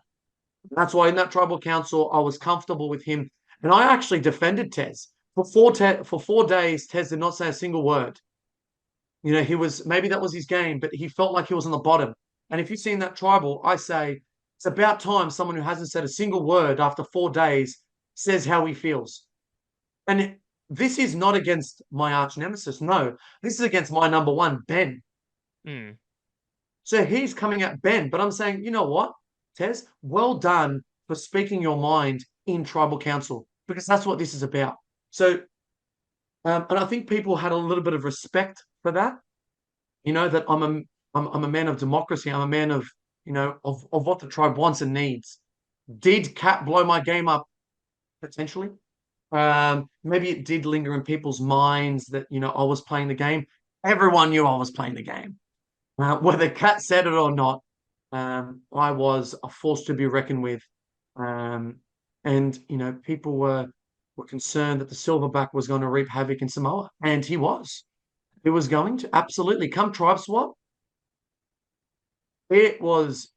That's why in that tribal council, I was comfortable with him. And I actually defended Tez. For 4 days, Tez did not say a single word. He was maybe that was his game, but he felt like he was on the bottom. And if you've seen that tribal, I say it's about time someone who hasn't said a single word after 4 days says how he feels. And this is not against my arch nemesis. No, this is against my number one, Ben. Hmm. So he's coming at Ben, but I'm saying, you know what, Tez, well done for speaking your mind in tribal council because that's what this is about. So, and I think people had a little bit of respect for that. That I'm a man of democracy. I'm a man of of what the tribe wants and needs. Did Cat blow my game up potentially? Maybe it did linger in people's minds that I was playing the game. Everyone knew I was playing the game. Whether Cat said it or not, I was a force to be reckoned with. And people were concerned that the Silverback was going to reap havoc in Samoa, and he was. He was going to absolutely come tribe swap. It was.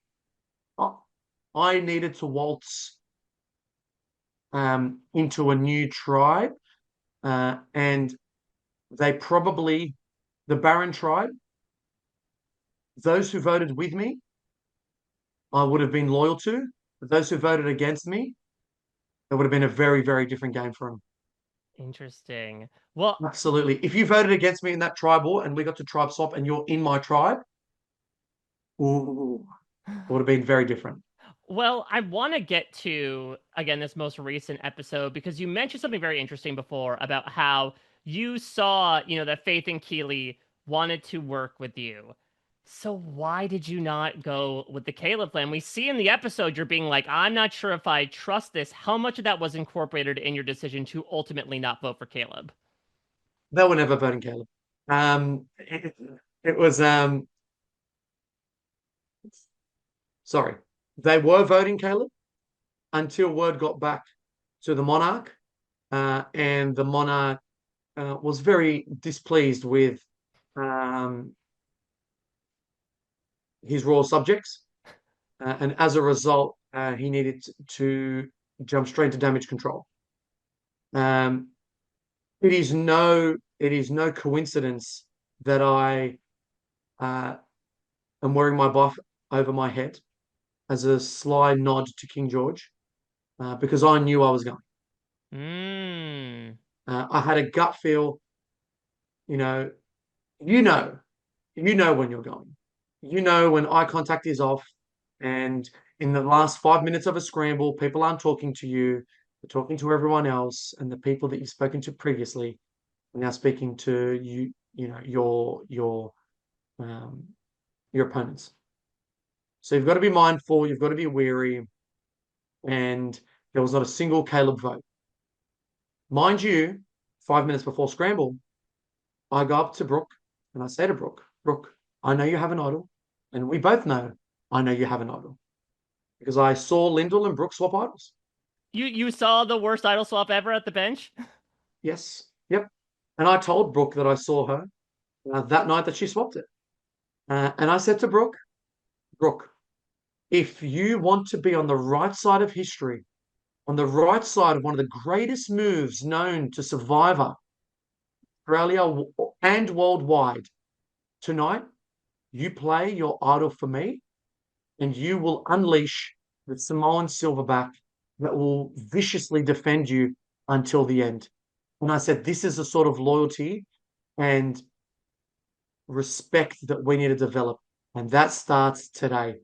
I needed to waltz into a new tribe, and the Baron tribe, those who voted with me, I would have been loyal to. But those who voted against me, it would have been a very, very different game for them. Interesting. Well, Absolutely. If you voted against me in that tribe war and we got to tribe swap and you're in my tribe, ooh, it would have been very different. Well, I want to get to, again, this most recent episode because you mentioned something very interesting before about how you saw, that Faith and Keely wanted to work with you. So why did you not go with the Caleb plan? We see in the episode you're being like, I'm not sure if I trust this. How much of that was incorporated in your decision to ultimately not vote for Caleb? They were never voting Caleb. It was Sorry, they were voting Caleb until word got back to the monarch, and the monarch was very displeased with um, his royal subjects, and as a result, he needed to jump straight into damage control. Um, it is no coincidence that I am wearing my buff over my head as a sly nod to King George, because I knew I was going. Mm. I had a gut feel, you know, you know, you know when you're going. You know when eye contact is off, and in the last 5 minutes of a scramble, people aren't talking to you, they're talking to everyone else, and the people that you've spoken to previously are now speaking to you, um, your opponents. So you've got to be mindful, you've got to be wary, and there was not a single Caleb vote. Mind you, 5 minutes before scramble, I go up to Brooke and I say to Brooke, Brooke, I know you have an idol, and we both know I know you have an idol because I saw Lyndall and Brooke swap idols. You saw the worst idol swap ever at the bench? Yes, yep. And I told Brooke that I saw her that night that she swapped it. And I said to Brooke, Brooke, if you want to be on the right side of history, on the right side of one of the greatest moves known to Survivor, Australia and worldwide, tonight, you play your idol for me, and you will unleash the Samoan silverback that will viciously defend you until the end. And I said, this is the sort of loyalty and respect that we need to develop. And that starts today.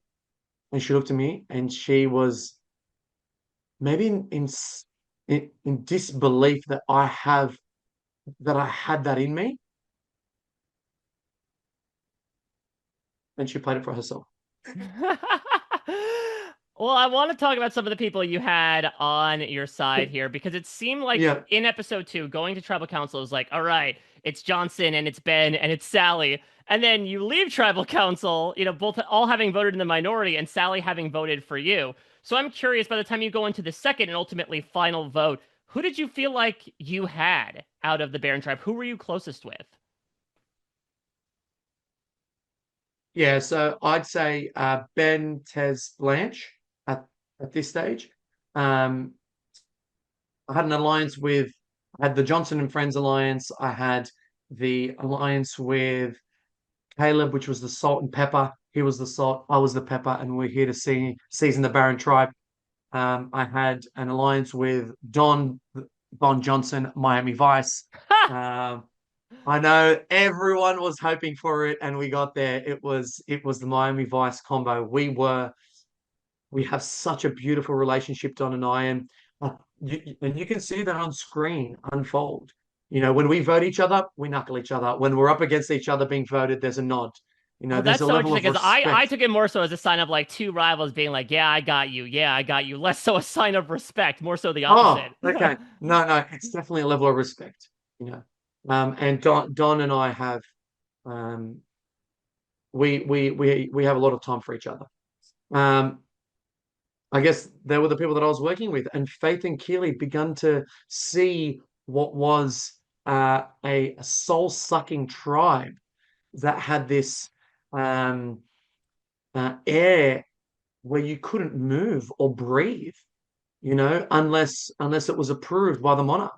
And she looked at me and she was maybe in disbelief that I had that in me. And she played it for herself. Well, I want to talk about some of the people you had on your side here because it seemed like Yeah. in episode 2, going to tribal council is like, all right, it's Johnson and it's Ben and it's Sally. And then you leave tribal council, both all having voted in the minority and Sally having voted for you. So I'm curious, by the time you go into the second and ultimately final vote, who did you feel like you had out of the Baron tribe? Who were you closest with? Yeah, so I'd say Ben, Tez, Blanche at this stage. Um, I had an alliance with, I had the Johnson and Friends alliance. I had the alliance with Caleb, which was the salt and pepper. He was the salt, I was the pepper, and we're here to season the Baron tribe. I had an alliance with Don Johnson, Miami Vice. Um, I know everyone was hoping for it, and we got there. It was the Miami Vice combo. We have such a beautiful relationship, Don and I, and you can see that on screen unfold. When we vote each other, we knuckle each other. When we're up against each other being voted, there's a nod. Oh, There's that's a so level interesting of because I respect. took it more so as a sign of like two rivals being like, yeah, I got you. Yeah, I got you. Less so a sign of respect, more so the Oh, opposite. okay. No, it's definitely a level of respect. You know, and Don and I have um, we have a lot of time for each other. Um, I guess they were the people that I was working with, and Faith and Keely begun to see what was a soul-sucking tribe that had this air where you couldn't move or breathe, unless it was approved by the monarch,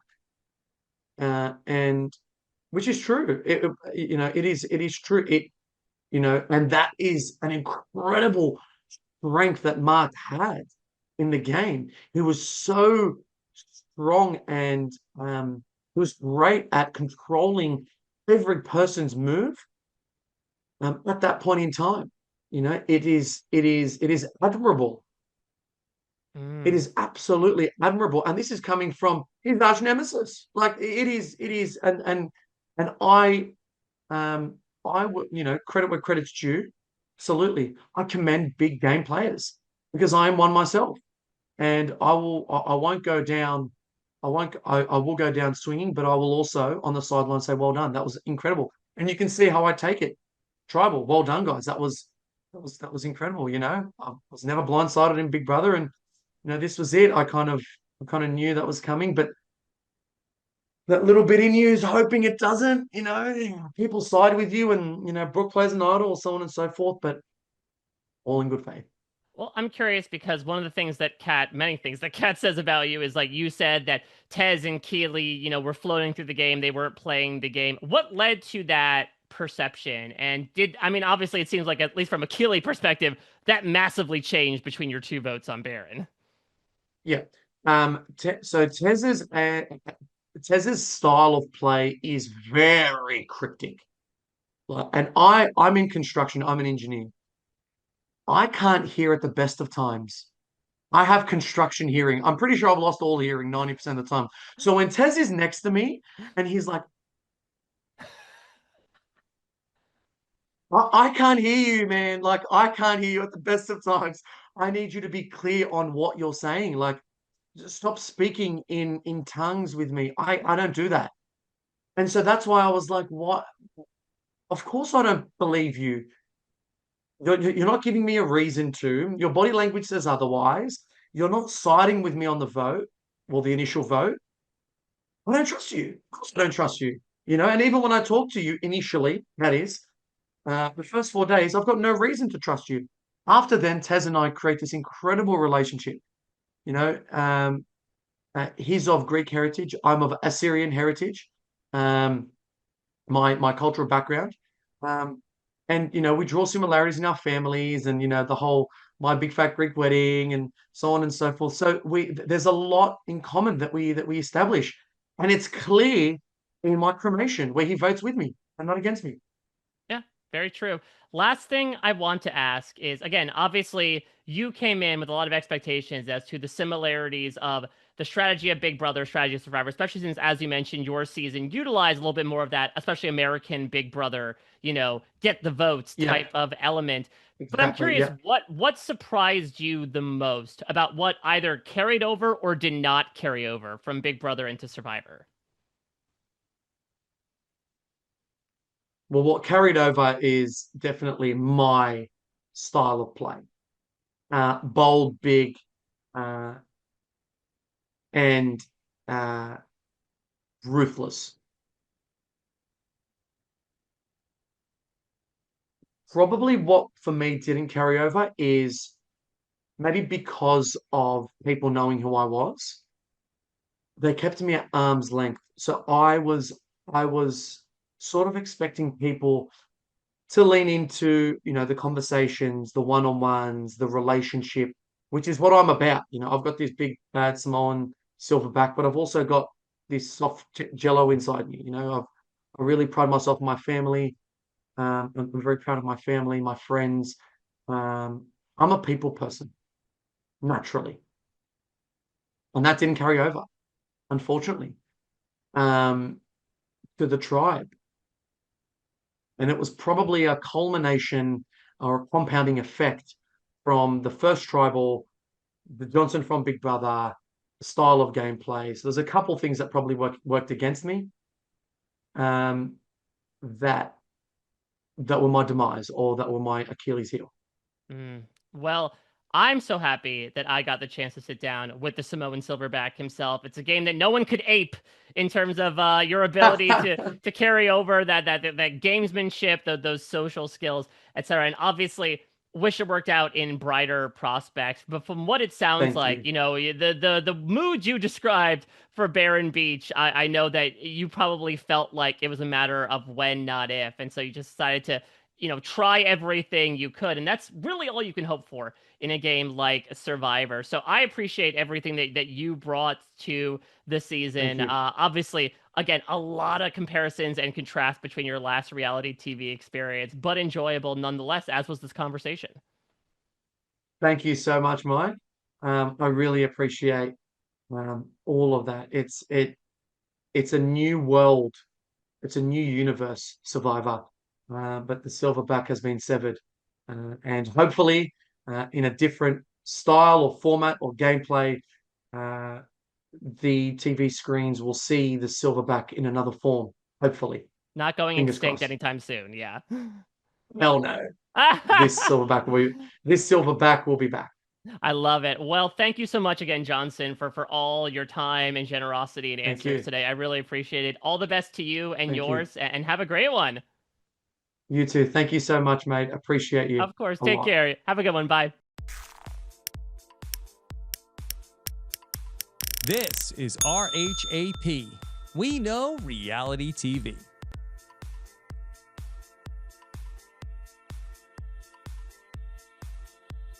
and which is true. It is true. And that is an incredible strength that Mark had in the game. He was so strong, and he was great at controlling every person's move at that point in time. It is admirable. It Mm. is absolutely admirable, and this is coming from his arch nemesis. Like it is, and um, I would, credit where credit's due. Absolutely. I commend big game players because I am one myself. And I won't go down, I will go down swinging, but I will also on the sideline say, well done. That was incredible. And you can see how I take it. Tribal, well done, guys. that was incredible. I was never blindsided in Big Brother, and this was it. I kind of knew that was coming, but that little bit in you is hoping it doesn't. People side with you, and Brooke plays an idol, so on and so forth. But all in good faith. Well, I'm curious because one of the things that many things that Kat says about you is like you said that Tez and Keeley, were floating through the game. They weren't playing the game. What led to that perception? And obviously it seems like, at least from a Keeley perspective, that massively changed between your two votes on Baron. Yeah. So Tez's style of play is very cryptic. And I'm in construction. I'm an engineer. I can't hear at the best of times. I have construction hearing. I'm pretty sure I've lost all hearing 90% of the time. So when Tez is next to me and he's like, I can't hear you, man. Like, I can't hear you at the best of times. I need you to be clear on what you're saying. Like, just stop speaking in tongues with me. I don't do that. And so that's why I was like, what? Of course I don't believe you. You're not giving me a reason to. Your body language says otherwise. You're not siding with me on the vote, well, the initial vote. I don't trust you. Of course I don't trust you. And even when I talk to you initially, that is, the first 4 days, I've got no reason to trust you. After then, Taz and I create this incredible relationship. You know, um, he's of Greek heritage. I'm of Assyrian heritage. Um, my cultural background. Um, and we draw similarities in our families, and the whole my big fat Greek wedding, and so on and so forth. So there's a lot in common that we establish, and it's clear in my cremation where he votes with me and not against me. Yeah, very true. Last thing I want to ask is, again, obviously you came in with a lot of expectations as to the similarities of the strategy of Big Brother, strategy of Survivor, especially since, as you mentioned, your season utilized a little bit more of that, especially American Big Brother, get the votes Yeah, type of element. But I'm exactly. curious, Yeah. what surprised you the most about what either carried over or did not carry over from Big Brother into Survivor? Well, what carried over is definitely my style of play. Bold, big, uh, and uh, ruthless. Probably what for me didn't carry over is maybe because of people knowing who I was. They kept me at arm's length. So I was sort of expecting people to lean into, the conversations, the one-on-ones, the relationship, which is what I'm about. I've got this big bad Samoan silverback, but I've also got this soft jello inside me. I really pride myself on my family. I'm very proud of my family, my friends. I'm a people person naturally, and that didn't carry over, unfortunately, um, to the tribe. And it was probably a culmination or a compounding effect from the first tribal, the Johnson from Big Brother, the style of gameplay. So there's a couple of things that probably worked against me, um, that that were my demise or that were my Achilles heel. Mm. Well, I'm so happy that I got the chance to sit down with the Samoan Silverback himself. It's a game that no one could ape in terms of your ability to carry over that gamesmanship, those social skills, etc. And obviously, wish it worked out in brighter prospects. But from what it sounds Thank like, you. the mood you described for Barren Beach, I know that you probably felt like it was a matter of when, not if, and so you just decided to try everything you could. And that's really all you can hope for in a game like Survivor. So I appreciate everything that you brought to the Thank season. you. Obviously, again, a lot of comparisons and contrasts between your last reality TV experience, but enjoyable nonetheless, as was this conversation. Thank you so much, Mike. I really appreciate all of that. It's a new world. It's a new universe, Survivor. But the silverback has been severed, and hopefully, in a different style or format or gameplay, uh, the TV screens will see the silverback in another form. Hopefully, Not going fingers extinct crossed. anytime soon. Yeah. Hell no. This silverback will be back. I love it. Well, thank you so much again, Johnson, for all your time and generosity and Thank answers you. today. I really appreciate it. All the best to you and Thank you. yours, and have a great one. You too. Thank you so much, mate. Appreciate you Of course. a Take lot. care. Have a good one. Bye. This is RHAP. We know reality TV.